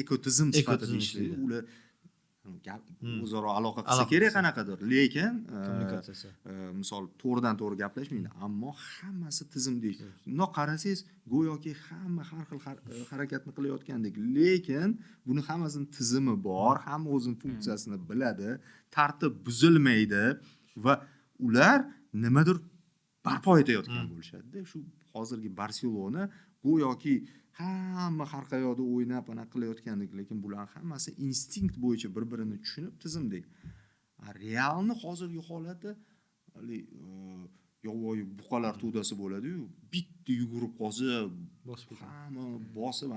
ekotizim sifatida ishlaydi. Ular o'zaro aloqa qilsa kerak qanaqadir, lekin kommunikatsiyasi. Misol to'g'ridan to'g'ri gaplashmaydi, ammo hammasi tizimdek. Bundoq qarasangiz, go'yoki hamma har xil harakatni qilayotgandek, lekin buni hammasining tizimi bor, hamma o'zining funksiyasini biladi, tartib buzilmaydi va ular nimadir barpo etayotgan bo'lishadi. Shu hozirgi Barselona go'yoki hamma har qayoqda o'ynab anaqa qilayotgandek, lekin bular hammasi instinkt bo'yicha bir-birini tushunib tizimdek. Realni hozirgi holati yovvoyi buqalar to'dasi bo'ladi-yu, bitta yugurib qolsa, hamma bosib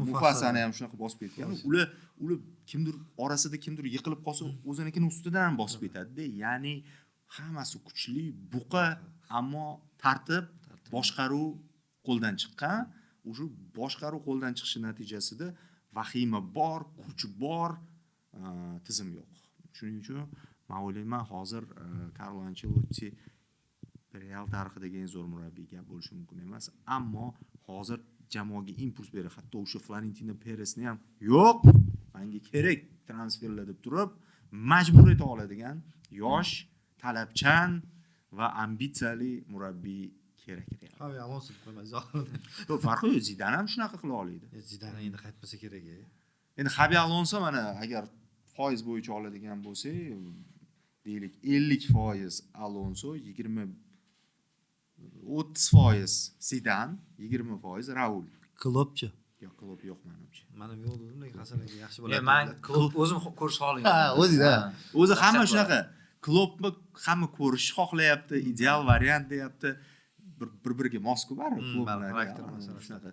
Mufasani ham shunaqa bosib ketgan. Ular kimdir orasida kimdir yiqilib qolsa, o'zinikini ustidan ham bosib ketadi-da. Ya'ni hammasi kuchli, buqa, ammo tartib, boshqaruv qo'ldan chiqqan. O'sha boshqaruv qo'ldan chiqishi natijasida vahima bor, kuch bor, tizim yo'q. Shuning uchun men o'ylayman, hozir Carlo Ancelotti Real tarixidagi eng zo'r murabbiy gap bo'lishi mumkin emas, ammo hozir jamoaga impuls beradi. Hatto o'sha Florentino Perezni ham yo'q, menga kerak transferlar deb turib, majbur eta oladigan yosh, talabchan va ambitsiyali murabbiy kerak. Xavi Alonso qo'ymaydi zohirda. To'p farqi yo'q, Zidane ham shunaqa qila oladi. Zidane endi qaytmasa kerak. Endi Xavi Alonso mana agar foiz bo'yicha oladigan bo'lsak, deylik 50% Alonso, 30% Zidane, 20% Raul. Kloppchi. Yo'q, klub yo'q menimcha. Mana yo'q dedim, lekin Hasan aka yaxshi Yo'q, bo'ladi. men klub o'zim ko'rish xohlayman. Ha, o'zida. O'zi hamma Dahshat shunaqa. Klubni hamma ko'rish xohlayapti, ideal variant deyapti. Bir-biriga mos-ku baribir klublar. xarakter masalasi. Shunaqa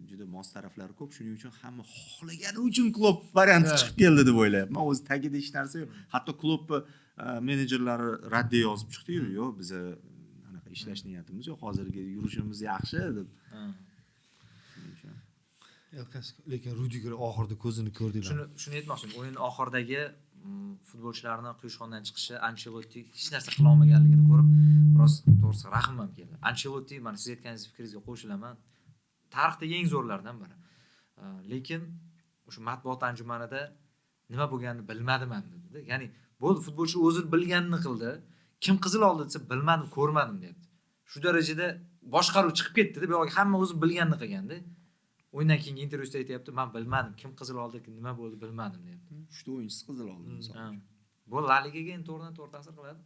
juda mos taraflari ko'p. Shuning uchun hamma xohlagani uchun klub varianti chiqib keldi deb o'ylayapman. O'zi tagida hech narsa yo'q. Hatto klub menejerlari raddiya yozib chiqdi-yu, yo'q, biz anaqa ishlash niyatimiz yo'q, hozirgi yurishimiz yaxshi deb. Shuning uchun. Lekin Rudiger oxirida ko'zini ko'rdilar. Shuni aytmoqchiman. O'yin oxiridagi futbolchilarning quyushqondan chiqishi, Ancelotti hech narsa qila olmaganligini ko'rib, biroz to'g'risi rahmim ham keldi. Ancelotti, mana siz aytganingiz fikringizga qo'shilaman. Tarixdagi eng zo'rlardan biri. Lekin o'sha matbuot anjumanida nima bo'lganini bilmadim ham dedi. Ya'ni bo'ldi, futbolchi o'zi bilganini qildi. Kim qizil oldi desa bilmadim, ko'rmadim deyapti. Shu darajada boshqaruv chiqib ketdi-da, bu yo'q hamma o'zi bilganini qilganda. O'yindan keyingi intervyusida aytayapti, men bilmadim, kim qizil oldi, nima bo'ldi bilmadim deyapti. 3 ta o'yinchisi qizil oldi misol. Bu La Ligaga endi to'g'ridan to'g'ri ta'sir qiladi.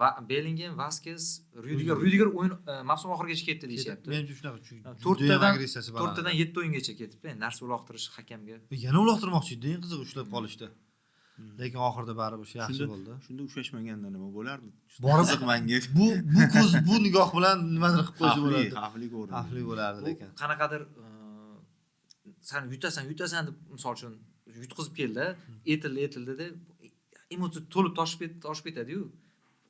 Va Bellingham, Vasquez, Rudiger o'yin mavsum oxirigacha ketdi deyapti. Menimcha shunaqa, chunki 4tadan 7 o'yingacha ketibdi. Endi narsa uloqtirish hakamga. Yana uloqtirmoqchi edi, eng qizig'i ushlab qolishdi. Lekin oxirida baribir yaxshi bo'ldi. Shunda ushlashmaganda nima bo'lardi? Borib qiziq menga. Bu nigoh bilan nimadir qilib qo'yish bo'lardi. Xavfli ko'rinadi. Xavfli bo'lardi lekin. Qanaqadir sen yutasan deb misol uchun yutqizib keldi, etildi-da, emotsiya to'lib toshib ketadi-yu.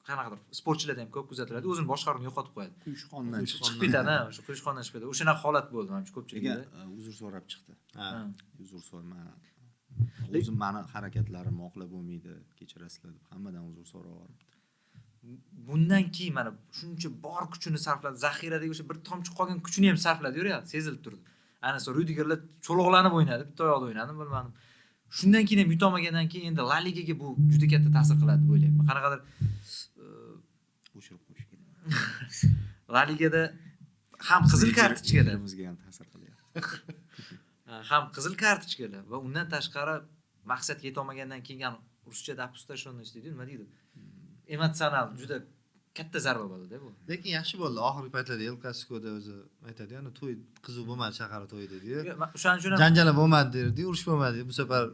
Qanaqadir sportchilarda ham ko'p kuzatiladi, o'zini boshqaruvni yo'qotib qo'yadi. Quyushqondan chiqib ketadi, o'sha quyushqondan chiqib ketadi. O'shanaqa holat bo'ldi menimcha ko'pchilikda. Lekin uzr so'rab chiqdi. Ha. Uzr so'rama. O'zim meni harakatlarimni oqlab bo'lmaydi, kechirasizlar deb hammadan uzr so'rab yuboribdi. Bundan keyin mana shuncha bor kuchini sarfladi, zaxiradagi o'sha bir tomchi qolgan kuchini ham sarfladi, yuradi, sezilib turdi. Ayniqsa Rudigerlar cho'loqlanib o'ynadi, bitta oyoqda o'ynadi, bilmadim. Shundan keyin ham yutolmagandan keyin endi La Ligaga bu juda katta ta'sir qiladi deb o'ylayman. Qanaqadir o'chirib qo'yish kerak. La Ligada ham qizil kartochkada bizga ham ta'sir qilyapti. ham qizil kartochkada va undan tashqari maqsadga yeta olmagandan keyin ruschada опустошенность deydi, nima deydi? Emotsional juda katta zarba bo'ldi-da bu. Lekin yaxshi bo'ldi. Oxirgi paytlarda El Clasico'da o'zi aytadi, yana to'y qiziq bo'lmadi, shahar to'yi dedi-yu. O'shaning uchun Janjal bo'lmadi dedi, urush bo'lmadi. Bu safar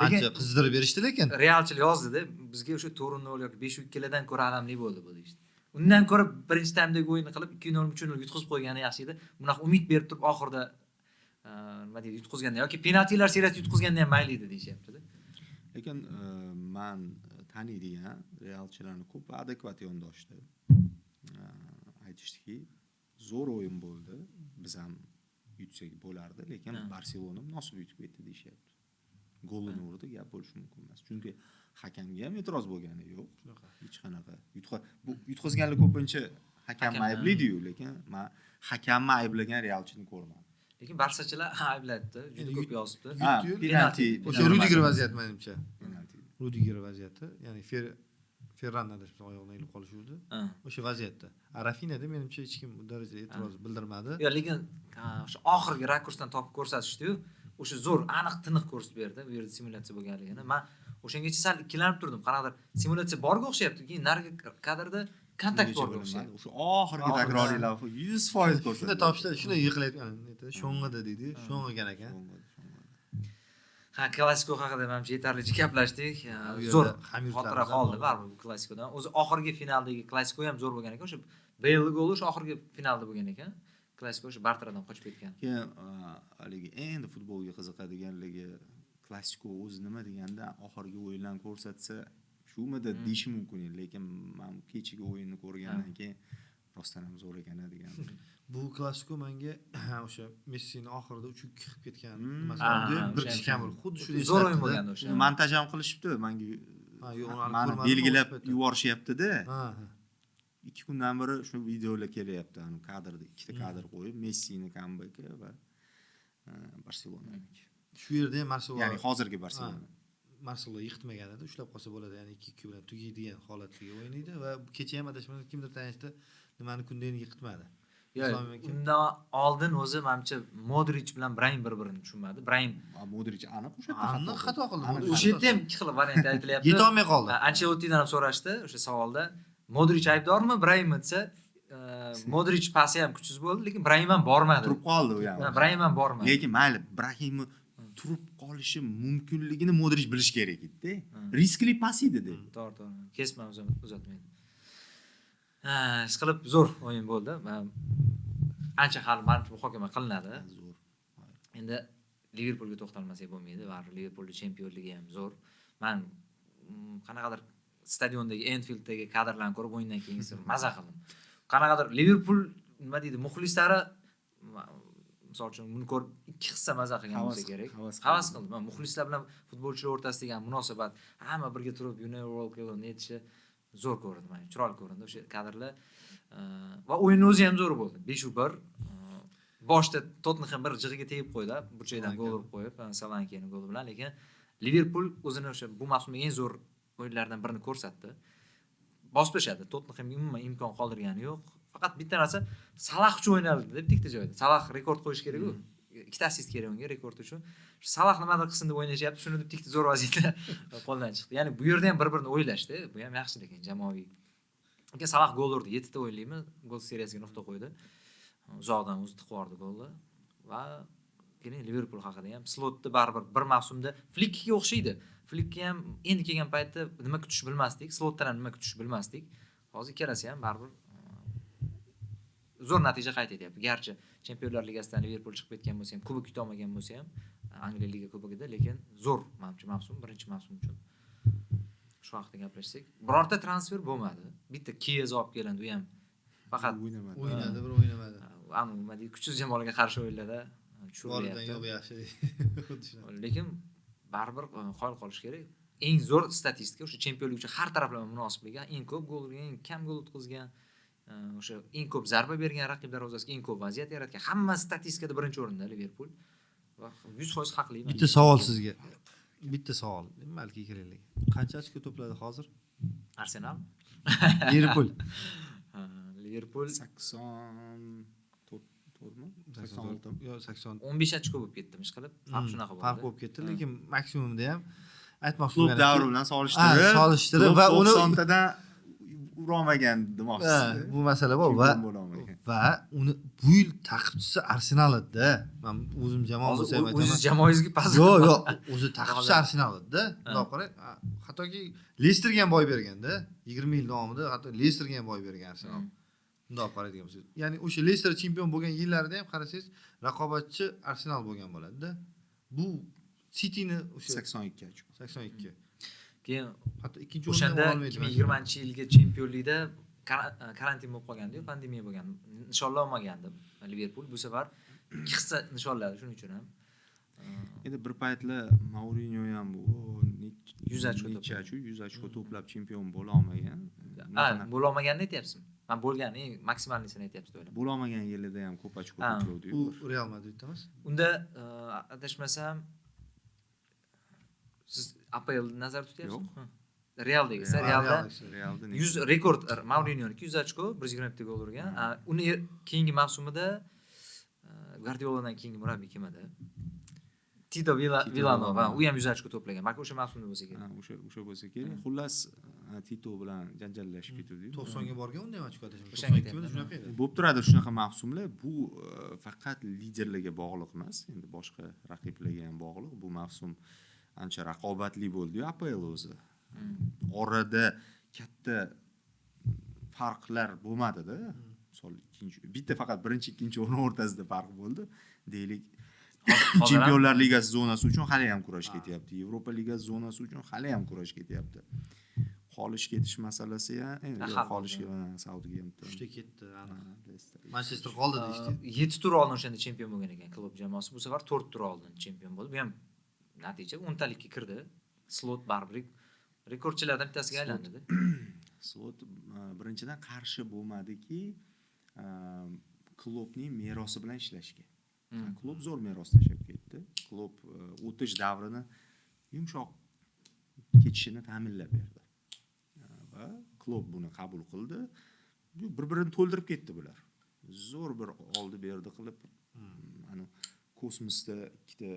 ancha qizdirib berishdi lekin. Realchilar yozdi-da, bizga o'sha 4-0 yoki 5-2dan ko'ra alamli bo'ldi bu deydi. Undan ko'ra birinchi taymdagi o'yinni qilib 2-0, 3-0 yutqizib qo'ygani yaxshi edi. Bunaqa umid berib turib oxirida nima deydi, yutqizganda yoki penaltilar seriyasida yutqizganda ham mayli edi deyapti-da. Lekin men taniydigan realchilarni ko'p adekvat yondoshdi. Aytishdiki, zo'r o'yin bo'ldi. Biz ham yutsak bo'lardi, lekin Barselona munosib yutib ketdi deyapti. Golini urdi, gap bo'lishi mumkin emas. Chunki hakamga ham e'tiroz bo'lgani yo'q. Hech qanaqa. Bu yutqizganlar ko'pincha hakam ayblaydi-yu, lekin men hakamni ayblagan realchini ko'rmadim. Lekin Barsachilar ayblayapti, juda ko'p yozibdi. Penalti. O'sha Rudiger vaziyati menimcha. Penalti. Rudiger vaziyati, ya'ni Ferrandada oyog'ini ilib qolish urdi. O'sha vaziyatda. Rafinada menimcha hech kim bu darajada e'tiroz bildirmadi. Yo'q, lekin o'sha oxirgi rakursdan topib ko'rsatishdi-yu, o'sha zo'r, aniq tiniq ko'rsatib berdi, bu yerda simulyatsiya bo'lganligini. Men o'shangacha sal ikkilanib turdim. Qanaqadir simulyatsiya borga o'xshayapti, keyin narigi kadrda kontakt borga o'xshayapti. O'sha oxirgi takroriylar 100% ko'rsatdi. Shunda topishdi, shuni yiqilayotgan, sho'ng'ida deydi, sho'ng'igan ekan. Ha, Klasiko haqida menimcha yetarlicha gaplashdik. Zo'r xotira qoldi baribir bu Klasikodan. O'zi oxirgi finaldagi Klasiko ham zo'r bo'lgan ekan. O'sha Bale goli o'sha oxirgi finalda bo'lgan ekan. Klasiko o'sha Bartradan qochib ketgan. Keyin haligi endi futbolga qiziqadiganligi Klasiko o'zi nima deganda oxirgi o'yinlarni ko'rsatsa, shumida deyish mumkin edi, lekin men kechagi o'yinni ko'rgandan keyin rostdan ham zo'r ekan degan. Bu Klasiko menga o'sha Messini oxirida 3-2 qilib ketgan nimasi bir kishi kam xuddi shunday zo'r o'yin bo'lgandi o'sha. Montaj ham qilishibdi menga. Ha, yo'q, meni belgilab yuborishyapti-da. Ha. 2 kundan beri shu videolar kelyapti, ani kadrda ikkita kadr qo'yib, Messini kambeki va Barselonaniki. Shu yerda ham Marcelo, ya'ni hozirgi Barselona. Marcelo yiqitmagan edi, ushlab qolsa bo'ladi, ya'ni 2-2 bilan tugaydigan holatga o'ynaydi va kecha ham adashmasam kimdir tanishdi, nimani kundayni yiqitmadi. Undan oldin o'zi menimcha Modric bilan Brahim bir-birini tushunmadi. Brahim Modric aniq o'sha aniq xato qildi. O'sha yerda ham ikki xil variant aytilyapti. Yeta olmay qoldi. Ancelottidan ham so'rashdi o'sha savolda. Modric aybdormi, Brahimmi desa, Modric pasi ham kuchsiz bo'ldi, lekin Brahim ham bormadi. turib qoldi u ham. Brahim ham bormadi. Lekin mayli, Brahimni turib qolishi mumkinligini Modric bilish kerak edi. Riskli pas edi-da. To'g'ri. Kesma uzatmaydi. Ishqilib zo'r o'yin bo'ldi. Ancha hali manimcha muhokama qilinadi. Zo'r. Endi Liverpoolga to'xtalmasak bo'lmaydi. Baribir Liverpoolning chempionligi ham zo'r. Men qanaqadir stadiondagi Anfielddagi kadrlarni ko'rib o'yindan keyin maza qildim. Qanaqadir Liverpool nima deydi, muxlislari misol uchun buni ko'rib ikki hissa maza qilgan bo'lsa kerak. Havas qildim. Men muxlislar bilan futbolchilar o'rtasidagi munosabat, hamma birga turib United netishi zo'r ko'rindi. Men chiroyli ko'rindi o'sha kadrlar. Va o'yinning o'zi ham zo'r bo'ldi. 5-1. Boshda Tottenham bir jig'iga tegib qo'ydi, burchakdan gol urib qo'yib, Solankening goli bilan, lekin Liverpool o'zini o'sha bu mavsumdagi eng zo'r o'yinlardan birini ko'rsatdi. Bosib o'shadi. Tottenhamga umuman imkon qoldirgani yo'q. Faqat bitta narsa Salah uchun o'ynaldi deb bitta joyda. Salah rekord qo'yish kerak-ku. Ikkita assist kerak unga rekord uchun. Salah nimadir qilsin deb o'ynashyapti, shuni deb tikdi zo'r vaziyatda qo'ldan chiqdi. Ya'ni bu yerda ham bir-birini o'ylashdi. Bu ham yaxshi lekin jamoaviy. Lekin Salah gol urdi. 7 ta o'yinlaymi? Gol seriyasiga nuqta qo'ydi. Uzoqdan o'zi tiqib yubordi golni va keyin Liverpool haqida ham Slotni baribir bir mavsumda Flickga o'xshaydi. Flickga ham endi kelgan paytda nima kutish bilmasdik, Slotdan ham nima kutish bilmasdik. Hozir ikkalasi ham baribir zo'r natija qayd etyapti. Garchi Chempionlar Ligasidan Liverpool chiqib ketgan bo'lsa ham, kubok yuta olmagan bo'lsa ham, Angliya Liga kubogida, lekin zo'r menimcha mavsum, birinchi mavsum uchun. Shu haqida gaplashsak, birorta transfer bo'lmadi. Bitta Chiesa olib kelindi, u ham faqat o'ynadi, bir o'ynamadi. Nima deydi, kuchsiz jamoalarga qarshi o'yinlarda tushiryapti. Yaxshi. Lekin baribir qoyil qolish kerak. Eng zo'r statistika o'sha chempionlik uchun har taraflama munosibligi, eng ko'p gol urgan, eng kam gol o'tkazgan, o'sha eng ko'p zarba bergan raqib darvozasiga, eng ko'p vaziyat yaratgan. Hamma statistikada birinchi o'rinda Liverpool. Va 100% haqliman. Bitta savol sizga. Bitta savol, balki kerakli. Qancha ochko to'pladi hozir? Arsenal? Liverpool. Liverpool 84mi? 86mi? Yo, 80. 15 ochko bo'lib ketdi, ishqilib. Farq shunaqa bo'ldi. Farq bo'lib ketdi, lekin maksimumda ham aytmoqchi Klub davri bilan solishtirib va uni 90 tadan urolmagan demoqchisiz. Bu masala bor va uni bu yil ta'qibchisi Arsenal edi. Men o'zim jamoa bo'lsa ham aytaman. O'zingiz jamoangizga pas. Yo'q, o'zi ta'qibchisi Arsenal edi. Bundoq qarang, hattoki Leicesterga ham boy berganda, 20 yil davomida hatto Leicesterga ham boy bergan Arsenal. Bundoq qaraydigan bo'lsangiz. Ya'ni o'sha Leicester chempion bo'lgan yillarida ham qarasangiz, raqobatchi Arsenal bo'lgan bo'ladi-da. Bu Cityni o'sha 82 ochko. 82. Keyin hatto ikkinchi o'shanda 2020-yilgi chempionlikda karantin bo'lib qolgandi-yu, pandemiya bo'lgan. Nishonlanmagandi Liverpool. Bu safar ikki hissa nishonladi, shuning uchun ham. Endi bir paytlar Mourinho ham 100 ochko to'plab chempion bo'la olmagan. Bo'la olmaganini aytyapsizmi? Men bo'lgani maksimalnisini aytyapsiz o'ylab. Bo'la olmagan yilida ham ko'p ochko to'plovdi-yu. U Real Madridda emas. Unda adashmasam siz APL nazarda tutyapsizmi? Real degisi, Realda 100 rekord Mourinhoniki 100 ochko, 120 ta gol urgan. Uni keyingi mavsumida Guardioladan keyingi murabbiy kim edi? Tito Villanova, u ham 100 ochko to'plagan. Balki o'sha mavsumda bo'lsa kerak. O'sha bo'lsa kerak. Xullas Tito bilan janjallashib ketdi-yu. 90 ga borgan unda ham ochko adashmadim. O'shanga 92 da shunaqa edi. Bo'lib turadi shunaqa mavsumlar. Bu faqat liderlarga bog'liq emas, endi boshqa raqiblarga ham bog'liq. Bu mavsum ancha raqobatli bo'ldi-yu APL o'zi. Orada katta farqlar bo'lmadi-da. Misol bitta faqat birinchi, ikkinchi o'rin o'rtasida farq bo'ldi. Deylik, Chempionlar Ligasi zonasi uchun hali ham kurash ketyapti. Yevropa Ligasi zonasi uchun hali ham kurash ketyapti. Qolish ketish masalasi ham, endi qolishga Southampton 3 ta ketdi, aniq. Manchester qoldi deydi. 7 tur oldin o'shanda chempion bo'lgan ekan klub jamoasi. Bu safar 4 tur oldin chempion bo'ldi. Bu ham natija 10 talikka kirdi. Slot baribir rekordchilardan bittasiga aylandi. Slot birinchidan qarshi bo'lmadiki, klubning merosi bilan ishlashga. Klub zo'r meros tashlab ketdi. Klub o'tish davrini yumshoq ketishini ta'minlab berdi. Va klub buni qabul qildi. Bir-birini to'ldirib ketdi bular. Zo'r bir oldi berdi qilib, ana kosmosda ikkita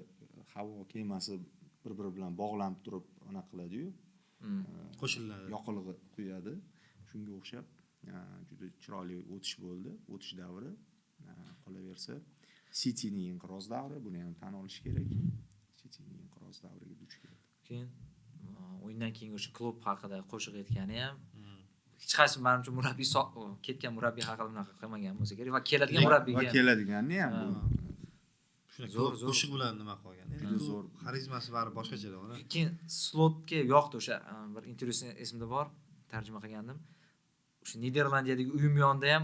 havo kemasi bir-biri bilan bog'lanib turib, ona qiladi-yu. Qo'shiladi. Yoqilg'i quyadi. Shunga o'xshab juda chiroyli o'tish bo'ldi, o'tish davri. Qolaversa, Cityning inqiroz davri, buni ham tan olish kerak. Cityning inqiroz davriga duch keldi. Keyin o'yindan keyin o'sha klub haqida qo'shiq aytgani ham hech qaysi menimcha murabbiy ketgan murabbiy haqida bunaqa qilmagan bo'lsa kerak va keladigan murabbiyga Va keladiganni ham bu shunaqa zo'r. qo'shiq bilan nima qilgan. Juda zo'r. Xarizmasi bari boshqachalar. keyin Slotga yoqdi o'sha bir intervyusi esimda bor, tarjima qilgandim. O'sha Niderlandiyadagi uyim yonida ham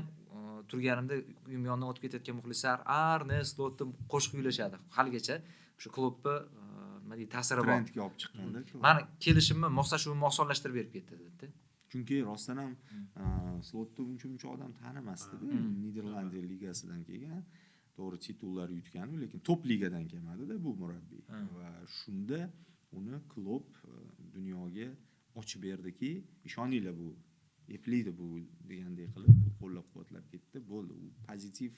turganimda uyim yonidan o'tib ketayotgan muxlislar Arne Slotni qo'shiq kuylashadi. Haligacha o'sha klubni nima deydi ta'siri bor. trendga olib chiqqanda. Mani kelishimni moslashuvimni osonlashtirib berib ketdi dedi. Chunki rostdan ham Slotni uncha odam tanimasdi-da. Niderlandiya ligasidan kelgan, to'g'ri titullar yutgan, lekin top ligadan kelmadi-da bu murabbiy. Va shunda uni klub dunyoga ochib berdiki, ishoninglar bu eplaydi bu degandek qilib qo'llab-quvvatlab ketdi. Bo'ldi, u pozitiv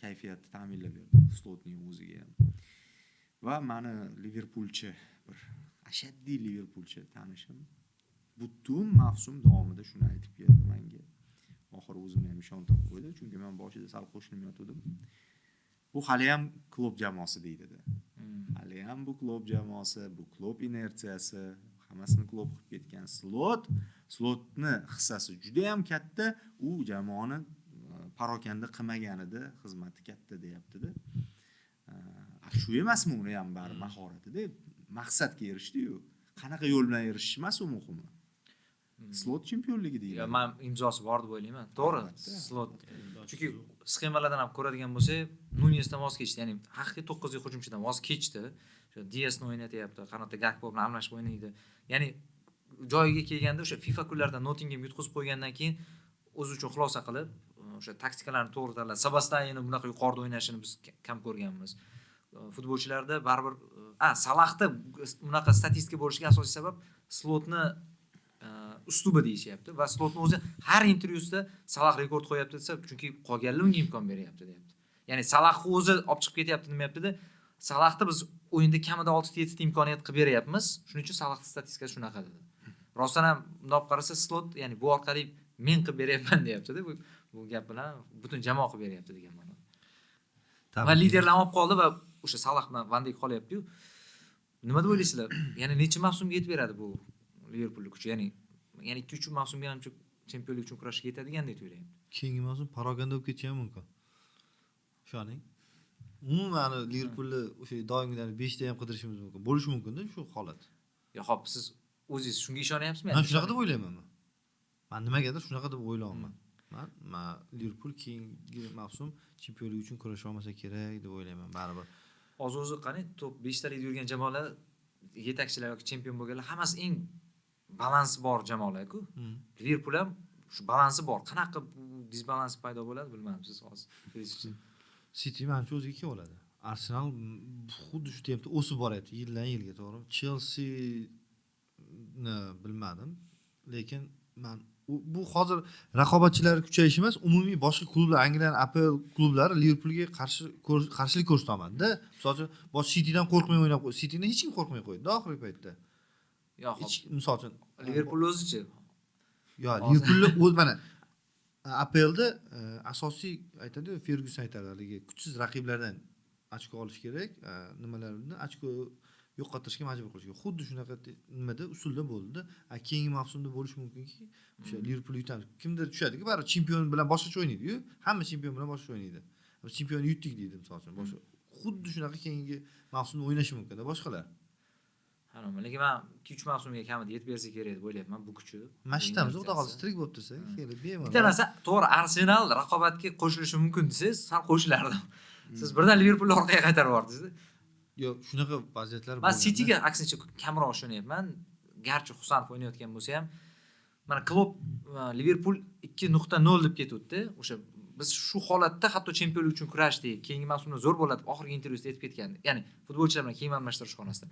kayfiyatni ta'minlab berdi Slotning o'ziga ham. Va meni Liverpulchi bir ashaddiy Liverpulchi tanishim butun mavsum davomida shuni aytib keldi menga. Oxiri o'zimni ham ishontirib qo'ydi, chunki men boshida sal qo'shnim yotdim. Bu hali ham klub jamoasi deydi-da. Hali ham bu klub jamoasi, bu klub inertsiyasi, hammasini klub qilib ketgan Slotni hissasi juda ham katta, u jamoani parokanda qilmaganida xizmati katta deyapti-da. Shu emasmi uni ham bari mahorati-da, maqsadga erishdi-yu. Qanaqa yo'l bilan erishish emas u muhimi. Slot chempionligi deydi. Men imzosi bor deb o'ylayman. To'g'ri, Slot. Chunki sxemalardan ham ko'radigan bo'lsak, Nunesdan voz kechdi, ya'ni haqiqiy 9 hujumchidan voz kechdi. O'sha Diasni o'ynatyapti, qanotda Gakpo bilan almashib o'ynaydi. Ya'ni joyiga kelganda o'sha FIFA kunlarida Nottingham yutqizib qo'ygandan keyin o'zi uchun xulosa qilib, o'sha taktikalarni to'g'ri tanlab, Sebastianni bunaqa yuqorida o'ynashini biz kam ko'rganmiz. Futbolchilarda baribir Salahda bunaqa statistika bo'lishiga asosiy sabab Slotni uslubi deyishyapti va Slotning o'zi har intervyusida Salah rekord qo'yapti desa, chunki qolganlar unga imkon beryapti deyapti. Ya'ni Salahni o'zi olib chiqib ketyapti demayapti-da. Salahda biz o'yinda kamida 6-7 ta imkoniyat qilib beryapmiz. Shuning uchun Salahning statistikasi shunaqa dedi. Rostdan ham bundoq qarasa Slot, ya'ni bu orqali men qilib beryapman deyapti-da. Bu gap bilan butun jamoa qilib beryapti degan ma'no. Va liderlarni olib qoldi va o'sha Salah bilan Van Dijk qolyapti-yu. Nima deb o'ylaysizlar? Ya'ni necha mavsumga yetib beradi bu Liverpullik kuchi? Ya'ni 2-3 mavsumga ham chempionlik uchun kurashga yetadigandek o'ylayman. Keyingi mavsum paraganda bo'lib ketishi ham mumkin. Ishoning. Umuman Liverpulni o'sha doimgidan 5 ta ham qidirishimiz mumkin. Bo'lishi mumkin-da shu holat. Yo, xo'p, siz o'zingiz shunga ishonyapsizmi? Men shunaqa deb o'ylayman. Men nimagadir shunaqa deb o'ylayman. Men Liverpul keyingi mavsum chempionlik uchun kurasha olmasa kerak deb o'ylayman, baribir. O'zi qani top 5 talikda yurgan jamoalar, yetakchilar yoki chempion bo'lganlar hammasi eng balansi bor jamoalar-ku. Liverpul ham shu balansi bor. Qanaqa bu disbalans paydo bo'ladi bilmadim, siz hozir. City menimcha o'ziga kelib oladi. Arsenal xuddi shu tempda o'sib boryapti yildan yilga, to'g'rimi? Chelsea bilmadim, lekin men bu hozir raqobatchilar kuchayishi emas, umumiy boshqa klublar, Angliyaning APL klublari Liverpulga qarshilik ko'rsatmadi-da. Masalan, bosh Citydan qo'rqmay o'ynab qo'ydi. Citydan hech kim qo'rqmay qo'ydi oxirgi paytda. Yo, hop. Masalan, Liverpul o'zichi. Yo, Liverpulni o'z mana APLda asosiy aytadi, Ferguson aytadi, haligi kuchsiz raqiblardan ochko olish kerak, nimalarni ochko yo'qotishga majbur qilish kerak. Xuddi shunaqa nimada usulda bo'ldi-da. Keyingi mavsumda bo'lishi mumkinki, o'sha Liverpul yutadi. Kimdir tushadi-ku, baribir chempion bilan boshqacha o'ynaydi-yu. Hamma chempion bilan boshqa o'ynaydi. Biz chempionni yutdik deydi, masalan, boshqa. Xuddi shunaqa keyingi mavsumda o'ynashi mumkin-da boshqalar. Harom, lekin men 2-3 mavsumga kamida yetib bersa kerak deb o'ylayapman bu kuchni. Mashtamiz, xudo xohlasa tirik bo'lib tursa, kelib bemalol. Bitta narsa, to'g'ri, Arsenal raqobatga qo'shilishi mumkin desiz, sal qo'shilardim. Siz birdan Liverpulni orqaga qaytarib yubordingiz. Yo'q, shunaqa vaziyatlar bo'ladi. Men Cityga aksincha kamroq ishonyapman. Garchi Husanov o'ynayotgan bo'lsa ham, mana klub Liverpul 2.0 deb ketdi. O'sha biz shu holatda hatto chempionlik uchun kurashdik. Keyingi mavsumda zo'r bo'ladi. Oxirgi intervyusida aytib ketgandi. Ya'ni futbolchilar bilan kiyim almashtirish xonasida.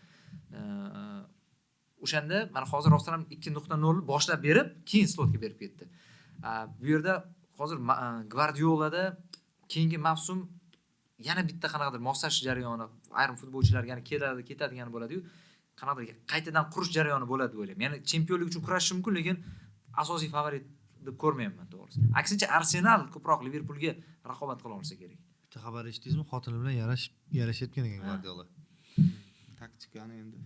O'shanda mana hozir rostdan ham 2.0 boshlab berib, keyin Slotga berib ketdi. Bu yerda hozir Guardiolada keyingi mavsum yana bitta qanaqadir moslashish jarayoni, ayrim futbolchilar yana keladi, ketadigani bo'ladi-yu, qanaqadir qaytadan qurish jarayoni bo'ladi deb o'ylayman. Ya'ni chempionlik uchun kurashish mumkin, lekin asosiy favorit deb ko'rmayapman to'g'risi. Aksincha Arsenal ko'proq Liverpoolga raqobat qila olsa kerak. Bitta xabar eshitdingizmi? Xotini bilan yarashayotgan ekan Guardiola. Taktikani endi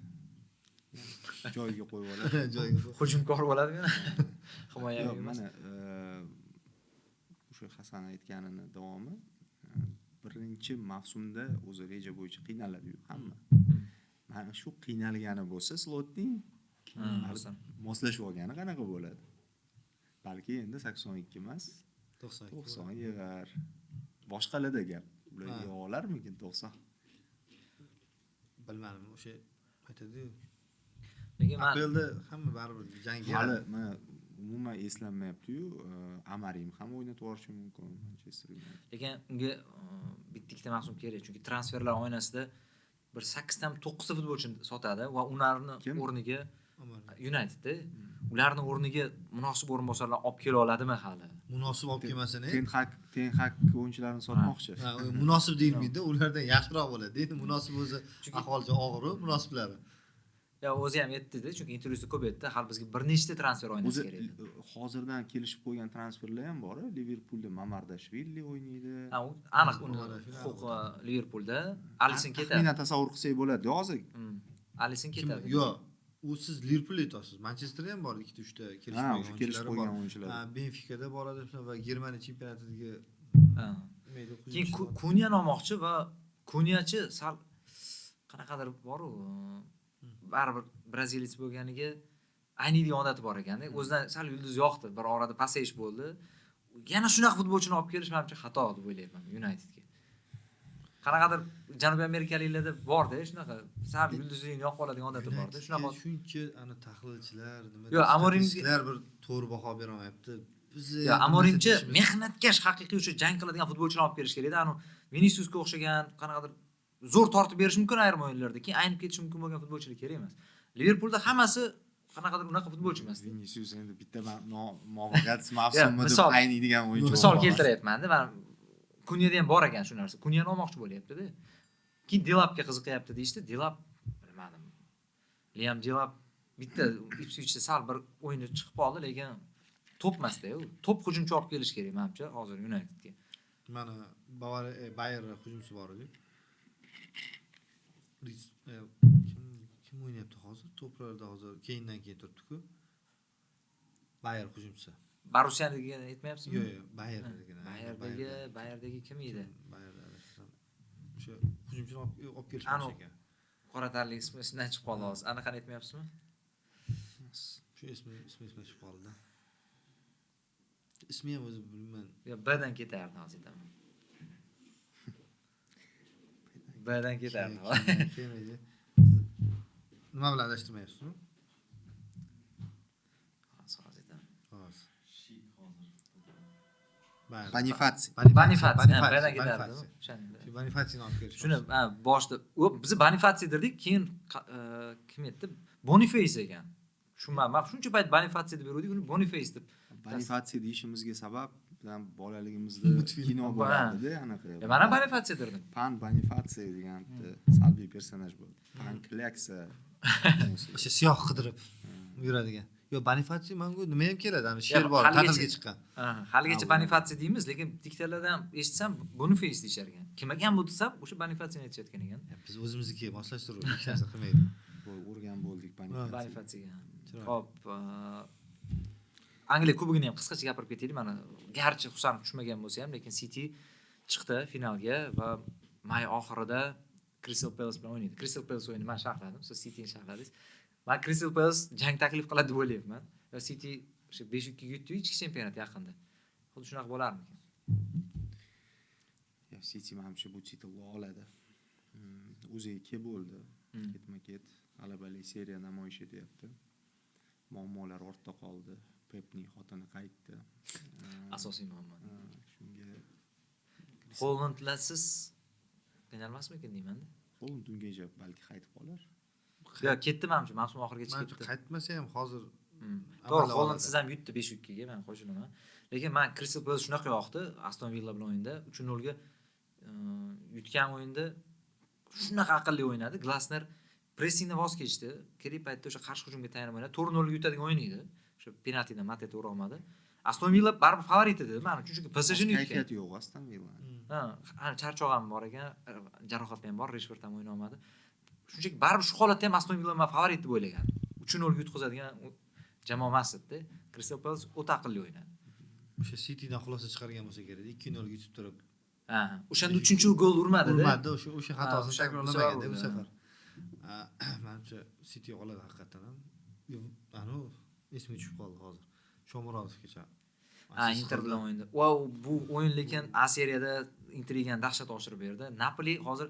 joyiga qo'yib oladi. Joyiga. Hujumkor bo'ladimi? Himoyaviy Yo'q, emas. mana o'sha Hasan aytganini davomi birinchi mavsumda o'zi reja bo'yicha qiynaladi-yu hamma. Mana shu qiynalgani bo'lsa Slotning moslashib olgani qanaqa bo'ladi? Balki endi 82 emas, 90 yig'ar. Boshqalarda gap. Ular yig'a olarmikin 90? Bilmadim, o'sha aytadi-yu. Lekin men Apelda hamma baribir jang Hali beradi. mana umuman eslanmayapti-yu, Amarim ham o'ynatib yuborishi mumkin Manchester United. lekin unga bitta-ikkita mavsum kerak, chunki transferlar oynasida bir 8 tam 9 ta futbolchini sotadi va ularni Kim? o'rniga Unitedda ularni o'rniga munosib o'rinbosarlar olib kela oladimi hali? Munosib olib kelmasa-ne? Ten Hag o'yinchilarini sotmoqchi. Ha, munosib deyilmaydi, ulardan yaxshiroq bo'ladi. Endi munosib o'zi ahvolcha og'ir, munosiblari. Ya o'zi ham aytdi-da, chunki intervyusida ko'p aytdi, hali bizga bir nechta transfer O'zi o'ynasa kerak. hozirdan kelishib qo'ygan transferlar ham bor. Liverpoolda Mamardashvili o'ynaydi. Ha, u aniq uni huquqi Liverpoolda. Alisson ketadi. Taxminan tasavvur qilsak bo'ladi hozir. Alisson ketadi. Yo'q, u siz Liverpool aytasiz. Manchesterda ham bor 2-3 ta kelishib Ha, qo'ygan o'sha kelishib o'yinchilar qo'ygan bor. o'yinchilar. Ha, Benfica'da boradi va Germaniya chempionatidagi Ha. mayda Keyin hujumchi bor. Kunyani olmoqchi va Kunyachi sal qanaqadir bor-u, baribir braziliyец bo'lganiga ayniydigan odati bor ekanda. O'zidan sal yulduz yoqdi, bir orada pasayish bo'ldi. Yana shunaqa futbolchini olib kelish menimcha xato deb o'ylayman Unitedga. Qanaqadir Janubiy Amerikaliklarda bor-da, shunaqa sal yulduzlikni yoqib oladigan odati bor-da, shunaqa. Shuncha ana tahlilchilar, nima Yo'q, Amorimga- statistiklar bir to'g'ri baho bera olmayapti. Biz Ya Amorimchi mehnatkash haqiqiy o'sha jang qiladigan futbolchilarni olib kelish kerak-da. Anu Viniciusga o'xshagan qanaqadir zo'r tortib berish mumkin ayrim o'yinlarda, keyin aynib ketishi mumkin bo'lgan futbolchilar kerak emas. Liverpoolda hammasi qanaqadir unaqa futbolchi emas. Vinicius endi bitta muvaffaqiyatsiz mavsummi deb misol- ayniydigan o'yinchi. Misol keltiryapman-da, mana Kunyada ham bor ekan shu narsa. Kunyani olmoqchi bo'lyapti-da. Keyin Delapga qiziqyapti deyishdi. Delap bilmadim. Liam Delap bitta Ipswichda sal bir o'yinda chiqib qoldi, lekin top emas-da u. Top hujumchi olib kelish kerak menimcha hozir Unitedga. mana Bavariya Bayer hujumchisi bor edi. Kim o'ynayapti hozir? To'plarda hozir keyindan keyin turibdi-ku. Bayer hujumchisi. Barusiyaniki aytmayapsizmi? Yo'q, yo'q, Bayer degan. Bayerdagi kim edi? Bayerda. O'sha hujumchini olib kelish Anu. ekan. Qora tarli ismi esimdan chiqib qoldi hozir. Anaqani aytmayapsizmi? Shu ismi esimdan chiqib qoldi. Ismi ham o'zi bilmayman. Yo, Bdan ketardi hozir aytaman. Bdan ketardi. Kelmaydi. Nima bilan adashtirmayapsizmi? Hozir aytaman. Hozir. Bonifatsi. Bonifatsi, Bdan ketardi. Shu Bonifatsini olib kelish. Shuni boshda biz Bonifatsi derdik, keyin kim aytdi? Boniface ekan. Tushunmayman. Shuncha payt Bonifatsi deb yurdik, uni Boniface deb. Bonifatsi deyishimizga sabab bilan bolaligimizda Multfilm. kino bo'lardi-da, anaqa. Mana Bonifatsi derdim. Pan Bonifatsi degan salbiy personaj bo'ldi. Pan Klaksa. O'sha siyoh qidirib yuradigan. Yo, Bonifatsi menga nima ham keladi? Ana sher bor, haligacha- ta'tilga chiqqan. Haligacha Bonifatsi deymiz, lekin diktorlarda ham eshitsam Boniface deyishar ekan. Kim ekan bu desam, o'sha Bonifatsini aytishayotgan ekan. Biz o'zimizniki moslashtirib hech narsa qilmaydi. O'rgan bo'ldik Bonifatsi. Bonifatsiga. Hop, Angliya kubogini ham qisqacha gapirib ketaylik. Mana garchi Husan tushmagan bo'lsa ham, lekin City chiqdi finalga va may oxirida Crystal Palace bilan o'ynaydi. Crystal Palace o'yini men sharhladim, siz Cityni sharhladingiz. Men Crystal Palace jang taklif qiladi deb o'ylayapman. Va City o'sha 5-2 ga yutdi ichki chempionat yaqinda. Xuddi shunaqa bo'larmikan? Ya City menimcha bu titlni oladi. O'ziga ke bo'ldi. Ketma-ket g'alabali seriya namoyish etyapti. Muammolar ortda qoldi. Pepning xotini qaytdi. Asosiy muammo. Shunga Hollandlasiz qiynalmasmikin deyman-da. Holland ungacha balki qaytib qolar. Yo, ketdi menimcha, mavsum oxirigacha Menimcha ketdi. qaytmasa ham hozir To'g'ri, Holland siz ham yutdi 5-2 ga, men qo'shilaman. Lekin men Crystal Palace shunaqa yoqdi, Aston Villa bilan o'yinda 3-0 ga yutgan o'yinda shunaqa aqlli o'ynadi. Glasner pressingni voz kechdi. Kerak paytda o'sha qarshi hujumga tayanib o'ynadi. 4-0 ga yutadigan o'yin edi. O'sha penaltidan Mateta ura olmadi. Aston Villa baribir favorit edi. Mana chunki PSJni yutgan. Kayfiyati yo'q Aston Villa. Ha, charchoq ham bor ekan, jarohat ham bor, Rashford ham o'ynay olmadi. Shunchaki baribir shu holatda ham Aston Villa favorit deb o'ylagan. 3-0 yutqazadigan jamoa emas edi. Crystal Palace o'ta aqlli o'ynadi. O'sha Citydan xulosa chiqargan bo'lsa kerak, 2-0 yutib turib. Ha, o'shanda 3-gol urmadi-da. Urmadi, o'sha xatosini o'sha takrorlamaganda bu urdi, safar. Menimcha City oladi haqiqatan ham. Anu esimga tushib qoldi hozir. Shomurodovgacha. Inter bilan o'yindi. Wow, bu o'yin lekin A seriyada intrigani dahshat oshirib berdi. Napoli hozir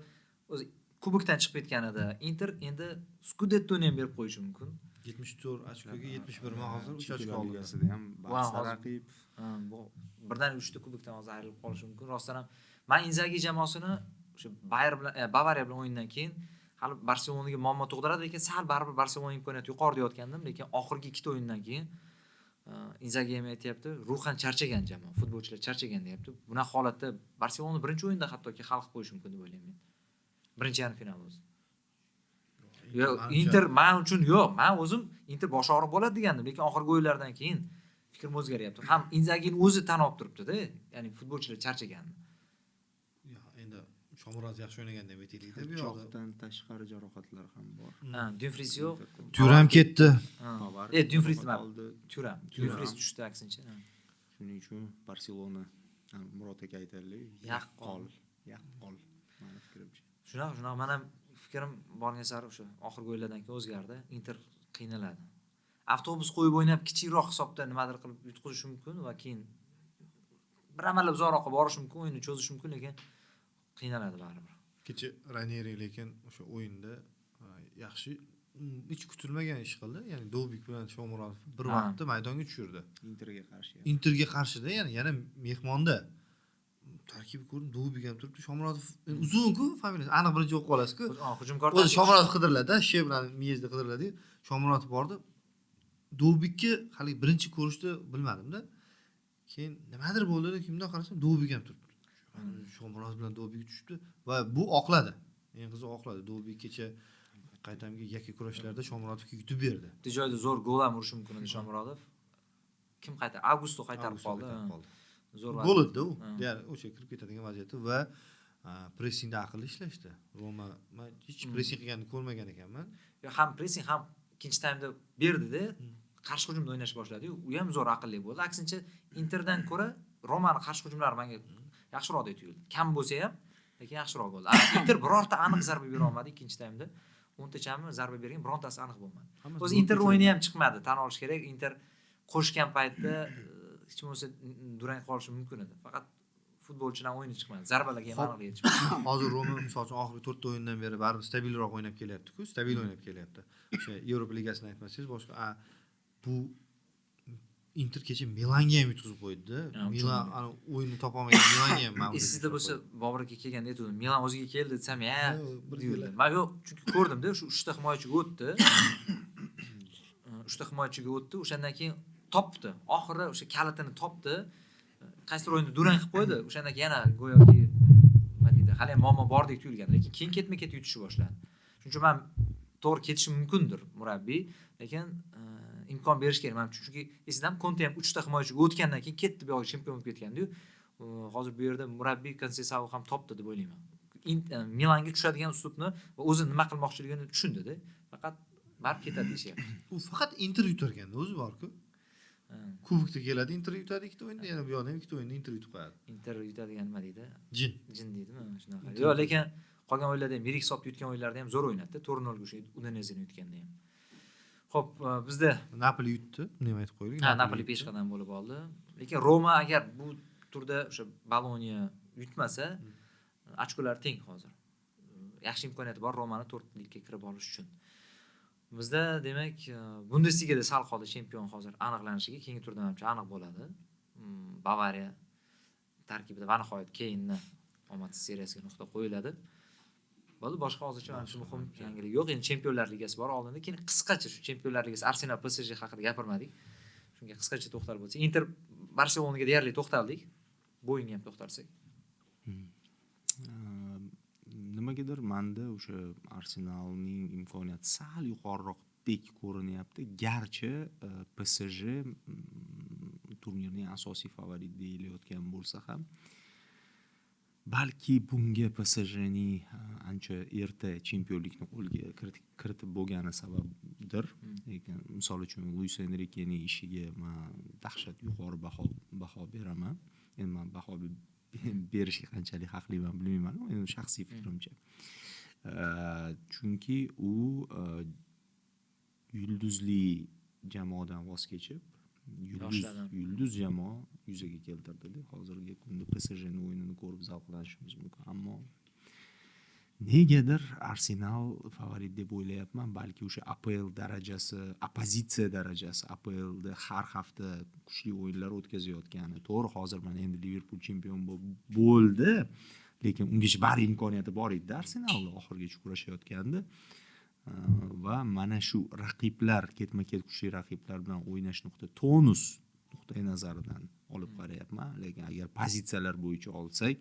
o'zi kubokdan chiqib ketgan edi. Inter endi Scudettoni ham berib qo'yishi mumkin. 74 ochkoga 71 ma hozir 3 ochko oldi. Ligasida ham bahs raqib. Bu birdan 3 ta kubokdan hozir ayrilib qolishi mumkin. Rostdan ham men Inzaghi jamoasini o'sha Bayer bilan Bavariya bilan o'yindan keyin hali Barselonaga muammo tug'diradi, lekin sal baribir Barselona imkoniyati yuqori deyotgandim, lekin oxirgi 2 ta o'yindan keyin Inzaghi ham aytayapti, ruhan charchagan jamoa, futbolchilar charchagan deyapti. Bunaqa holatda Barselona birinchi o'yinda hattoki hal qilib qo'yishi mumkin deb o'ylayman. Birinchi yarim final o'zi. Yo'q, Inter men uchun yo'q. Men o'zim Inter bosh og'riq bo'ladi degandim, lekin oxirgi o'yinlardan keyin fikrim o'zgaryapti. Ham Inzaghining o'zi tan olib turibdi-da, ya'ni futbolchilar charchagan. Endi Shomurodov yaxshi o'ynaganda deb aytaylik-da, bu yoqda. Choqdan tashqari jarohatlar ham bor. Dumfries yo'q. Turam ketdi. Dumfries nima? Turam. Dumfries tushdi aksincha. Shuning uchun Barselona Murod aka aytaylik, yaqqol. Meni fikrimcha. Shunaqa, men ham fikrim borgan sari o'sha oxirgi o'yinlardan keyin o'zgardi. Inter qiynaladi. Avtobus qo'yib o'ynab kichikroq hisobda nimadir qilib yutqizishi mumkin va keyin bir amallab uzoqroqqa borishi mumkin, o'yinni cho'zishi mumkin, lekin qiynaladi baribir. Kecha Ranieri lekin o'sha o'yinda yaxshi hech kutilmagan ish qildi. Ya'ni Dobik bilan Shomurodov bir vaqtda maydonga tushirdi. Interga qarshida, ya'ni yana mehmonda tarkib ko'rdim, Dobik ham turibdi, Shomurodov uzun-ku, familiyasi aniq birinchi o'qib olasiz-ku. Hujumkor. O'zi Shomurodov qidiriladi-da, She bilan Miyezda qidiriladi. Shomurodov bordi. Dobikni hali birinchi ko'rishda bilmadim-da. Keyin nimadir bo'ldi-da, kimdan qarasam Dobik ham turibdi. Shomurodov bilan Dobik tushibdi va bu oqladi. Eng qizi oqladi. Dobik kecha qaytamgi yakka kurashlarda Shomurodovga yutib berdi. Bu joyda zo'r gol ham urishi mumkin edi Shomurodov. Kim Augusto qaytarib qoldi. Zo'r gol edi u. Deyarli o'sha kirib ketadigan vaziyatda va pressingda aqlli ishlashdi. Roma men hech pressing qilganini ko'rmagan ekanman. Ham pressing ham ikkinchi taymda berdi-da, qarshi hujumda o'ynashni boshladi-yu, u ham zo'r aqlli bo'ldi. Aksincha Interdan ko'ra Romaning qarshi hujumlari menga yaxshiroq tuyuldi. Kam bo'lsa ham, lekin yaxshiroq bo'ldi. Inter birorta aniq zarba bera olmadi ikkinchi taymda. 10 tachami zarba bergan, birontasi aniq bo'lmadi. O'zi Inter o'yini ham chiqmadi, tan olish kerak. Inter qo'shgan paytda hech bo'lmasa durang qolishi mumkin edi. Faqat futbolchilar o'yini chiqmadi. Zarbalarga ham aniq yetishmadi. Hozir Roma misol uchun oxirgi 4 ta o'yindan beri baribir stabilroq o'ynab kelyapti-ku, stabil o'ynab kelyapti. O'sha Yevropa ligasini aytmasangiz, boshqa bu Inter kecha Milanga ham yutqizib qo'ydi. Milan ana o'yinni topa olmagan Milanga ham mag'lub. Sizda bo'lsa Bobur aka kelganda aytdim, Milan o'ziga keldi desam, men yo'q, chunki ko'rdim-da, shu 3 ta himoyachiga o'tdi. 3 ta himoyachiga o'tdi, o'shandan keyin topdi. Oxiri o'sha kalitini topdi. Qaysidir o'yinda durang qilib qo'ydi. O'shandan keyin yana go'yoki nima deydi, hali ham muammo bordek tuyulgan, lekin keyin ketma-ket yutishni boshladi. Shuning uchun men to'g'ri ketishi mumkindir murabbiy, lekin imkon berish kerak. Men chunki eslam Conte ham 3 ta himoyachiga o'tgandan keyin ketdi, bu yoqqa chempion bo'lib ketgandi-yu. Hozir bu yerda murabbiy Konsesao ham topdi deb o'ylayman. Milanga tushadigan uslubni va o'zi nima qilmoqchiligini tushundi-da. Faqat barib ketadi deyapti. U faqat Inter yutar ekanda, o'zi bor-ku. Kubokda keladi, Inter yutadi ikkita o'yinda, yana bu yoqda ham ikkita o'yinda Inter yutib qo'yadi. Inter yutadigan nima deydi? Jin deydimi? Shunaqa. Yo'q, lekin qolgan o'yinlarda ham yirik hisobda yutgan o'yinlarda ham zo'r o'ynadi-da, 4-0 ga o'sha Udinezeni yutganda ham. Xo'p, bizda Napoli yutdi, nima aytib qo'ydik? Napoli peshqadam bo'lib oldi. Lekin Roma agar bu turda o'sha Bologna yutmasa, ochkolar teng hozir. Yaxshi imkoniyati bor Romani 4-likka kirib olish uchun. Bizda demak Bundesligada sal qoldi chempion hozir aniqlanishiga, keyingi turda hamcha aniq bo'ladi. Bavariya tarkibida va nihoyat Keynni omadsiz seriyasiga nuqta qo'yiladi. Bo'ldi, boshqa hozircha mana shu muhim yangilik yo'q. Endi Chempionlar Ligasi bor oldinda. Keyin qisqacha shu Chempionlar Ligasi Arsenal PSG haqida gapirmadik. Shunga qisqacha to'xtalib o'tsak, Inter Barselonaga deyarli to'xtaldik. Bu o'yinga ham to'xtalsak. Nimagadir menda o'sha Arsenalning imkoniyati sal yuqoriroqdek ko'rinyapti. Garchi PSG turnirning asosiy favorit deyilayotgan bo'lsa ham balki bunga PSJning ancha erta chempionlikni qo'lga kiritib bo'lgani sababdir. Lekin misol uchun Luis Enrikening ishiga men dahshat yuqori baho beraman. Endi men baho berishga qanchalik haqliman bilmayman, endi shaxsiy fikrimcha. Chunki u yulduzli jamoadan voz kechib, yulduz jamoa yuzaga keltirdi. Hozirgi kunda PSJning o'yinini ko'rib zavqlanishimiz mumkin, ammo negadir Arsenal favorit deb o'ylayapman. Balki o'sha APL darajasi, oppozitsiya darajasi, APLda har hafta kuchli o'yinlar o'tkazayotgani. To'g'ri, hozir mana endi Liverpool chempion bo'ldi, lekin ungacha bari imkoniyati bor edi Arsenal oxirigacha kurashayotgandi. Va mana shu raqiblar, ketma-ket kuchli raqiblar bilan o'ynash nuqtai nazaridan olib qarayapman. Lekin agar pozitsiyalar bo'yicha olsak,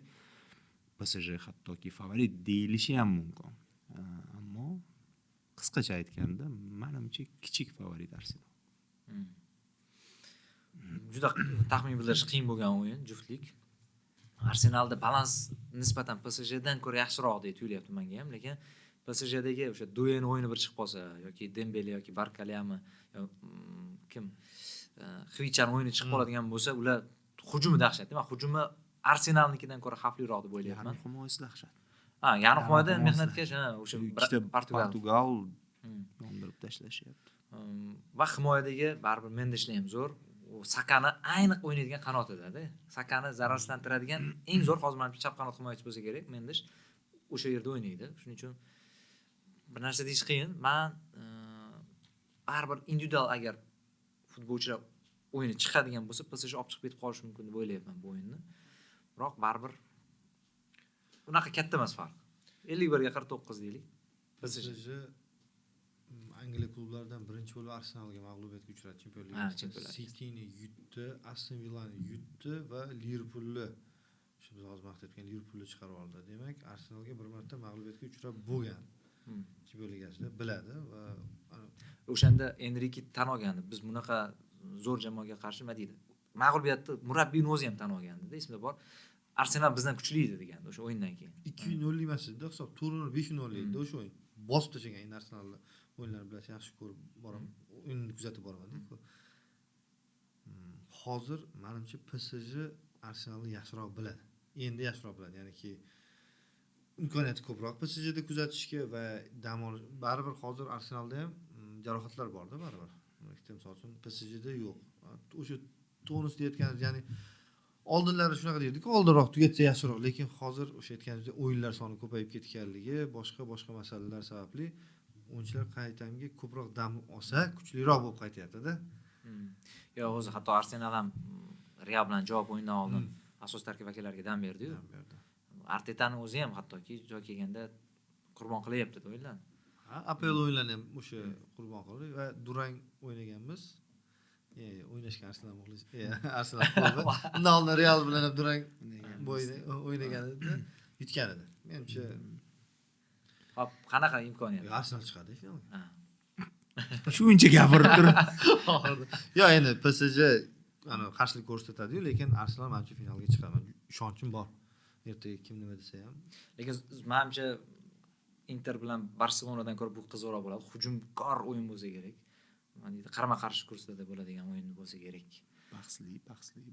PSG hattoki favorit deyilishi ham mumkin. Ammo qisqacha aytganda, menimcha kichik favorit Arsenal. Juda taxmin bildirish qiyin bo'lgan o'yin, juftlik. Arsenalda balans nisbatan PSJdan ko'ra yaxshiroq deb tuyulyapti menga ham, lekin PSJdagi o'sha Duyen o'yini bir chiqib qolsa yoki Dembele yoki Barkalyami kim Xvichan o'yini chiqib qoladigan bo'lsa, ular hujumi dahshat. Men hujumi Arsenalnikidan ko'ra xavfliroq deb o'ylayapman. Himoyasi dahshat. Yarim himoyada mehnatkash, o'sha Portugal yondirib tashlashyapti. Va himoyadagi baribir Mendeshlar ham zo'r. U Sakani ayniq o'ynaydigan qanotida-da. Sakani zararsizlantiradigan eng zo'r hozir menimcha chap qanot himoyachisi bo'lsa kerak. Mendesh o'sha yerda o'ynaydi. Shuning uchun bir narsa deyish qiyin. Men baribir individual agar futbolchilar o'yini chiqadigan bo'lsa, PSG olib chiqib ketib qolishi mumkin deb o'ylayapman bu o'yinni. Biroq baribir unaqa katta emas farq. 51 ga 49 deylik. PSG Angliya klublaridan birinchi bo'lib Arsenalga mag'lubiyatga uchradi chempionlar. Cityni yutdi, Aston Villani yutdi va Liverpoolni, shu biz hozir maqtayotgan Liverpoolni chiqarib oldi. Demak, Arsenalga bir marta mag'lubiyatga uchrab bo'lgan. Chempionlar Ligasida biladi va o'shanda Enrike tan olgandi. Biz bunaqa zo'r jamoaga qarshi nima deydi? Mag'lubiyatni murabbiyning o'zi ham tan olgandi-da, esimda bor. Arsenal bizdan kuchli edi degandi o'sha o'yindan keyin. 2-0 emas edi, hisob 4-0, 5-0 edi o'sha o'yin. Bosib tashlagan endi Arsenalni o'yinlarini bilan yaxshi ko'rib boraman. O'yinni kuzatib boraman-ku. Hozir menimcha PSG Arsenalni yaxshiroq biladi. Endi yaxshiroq biladi, ya'niki imkoniyati ko'proq PSJda kuzatishga va dam olish. Baribir hozir Arsenalda ham jarohatlar bor-da, baribir. Misol uchun PSJda yo'q. O'sha tonus deyotganingiz, ya'ni oldinlari shunaqa derdik, oldinroq tugatsa yaxshiroq, lekin hozir o'sha aytganingizdek o'yinlar soni ko'payib ketganligi, boshqa masalalar sababli o'yinchilar qaytamga ko'proq dam olsa, kuchliroq bo'lib qaytayapti-da. Yo, o'zi hatto Arsenal ham Real bilan javob o'yindan oldin asos tarkib vakillariga dam berdi-yu. Artetani o'zi ham hattoki joy kelganda qurbon qilyapti o'yinlarni. APL o'yinlarni ham o'sha qurbon qildi va durang o'ynaganmiz. O'ynashgan Arsenal muxlis. Arsenal klubi. Undan oldin Real bilan ham durang o'ynagan edi, yutgan edi. Menimcha hop, qanaqa imkoniyat? Arsenal chiqadi finalga. Shuncha gapirib turib. Yo, endi PSG qarshilik ko'rsatadi-yu, lekin Arsenal menimcha finalga chiqadi. Ishonchim bor. Ertaga kim nima desa ham. Lekin menimcha Inter bilan Barselonadan ko'ra bu qizg'aroq bo'ladi. Hujumkor o'yin bo'lsa kerak. Mana qarama-qarshi kursda bo'ladigan o'yin bo'lsa kerak. Bahsli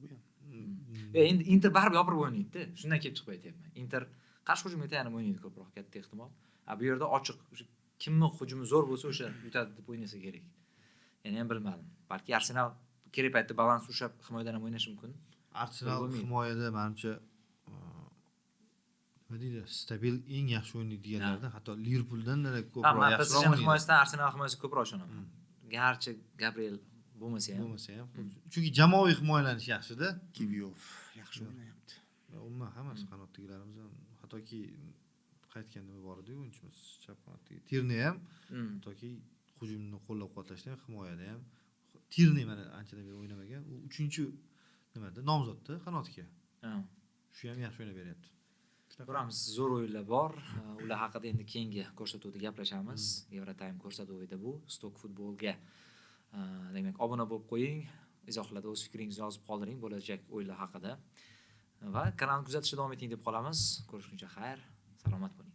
bu ham. Endi Inter baribir yopirib o'ynaydi-da. Shundan kelib chiqib aytayapman. Inter qarshi hujumga tayanib o'ynaydi ko'proq, katta ehtimol. Bu yerda ochiq, kimni hujumi zo'r bo'lsa o'sha yutadi deb o'ynasa kerak. Ya'ni ham bilmadim. Balki Arsenal kerak paytda balans ushlab himoyadan ham o'ynashi mumkin. Arsenal himoyada menimcha nima deydi, stabil eng yaxshi o'ynaydiganlardan, hatto Liverpooldan ko'proq yaxshiroq o'ynaydi. Himoyasidan Arsenal himoyasiga ko'proq ishonaman. Garchi Gabriel bo'lmasa ham. Chunki jamoaviy himoyalanish yaxshi-da. Kivyov yaxshi o'ynayapti. Umuman hammasi qanotdagilarimiz ham, hattoki qaytgan nima bor edi, o'yinchimiz chap qanotdagi Tirney ham, hattoki hujumni qo'llab-quvvatlashda ham, himoyada ham. Tirney mana anchadan beri o'ynamagan, u 3-nimada nomzodda qanotga. Shu ham yaxshi o'ynab beryapti. Ko'ramiz, zo'r o'yinlar bor. Ular haqida endi keyingi ko'rsatuvda gaplashamiz. Eurotime ko'rsatuvida bu Stock futbolga. Demak, obuna bo'lib qo'ying. izohlarda o'z fikringizni yozib qoldiring bo'lajak o'yinlar haqida va kanalni kuzatishda davom eting deb qolamiz. Ko'rishguncha xayr, salomat bo'ling.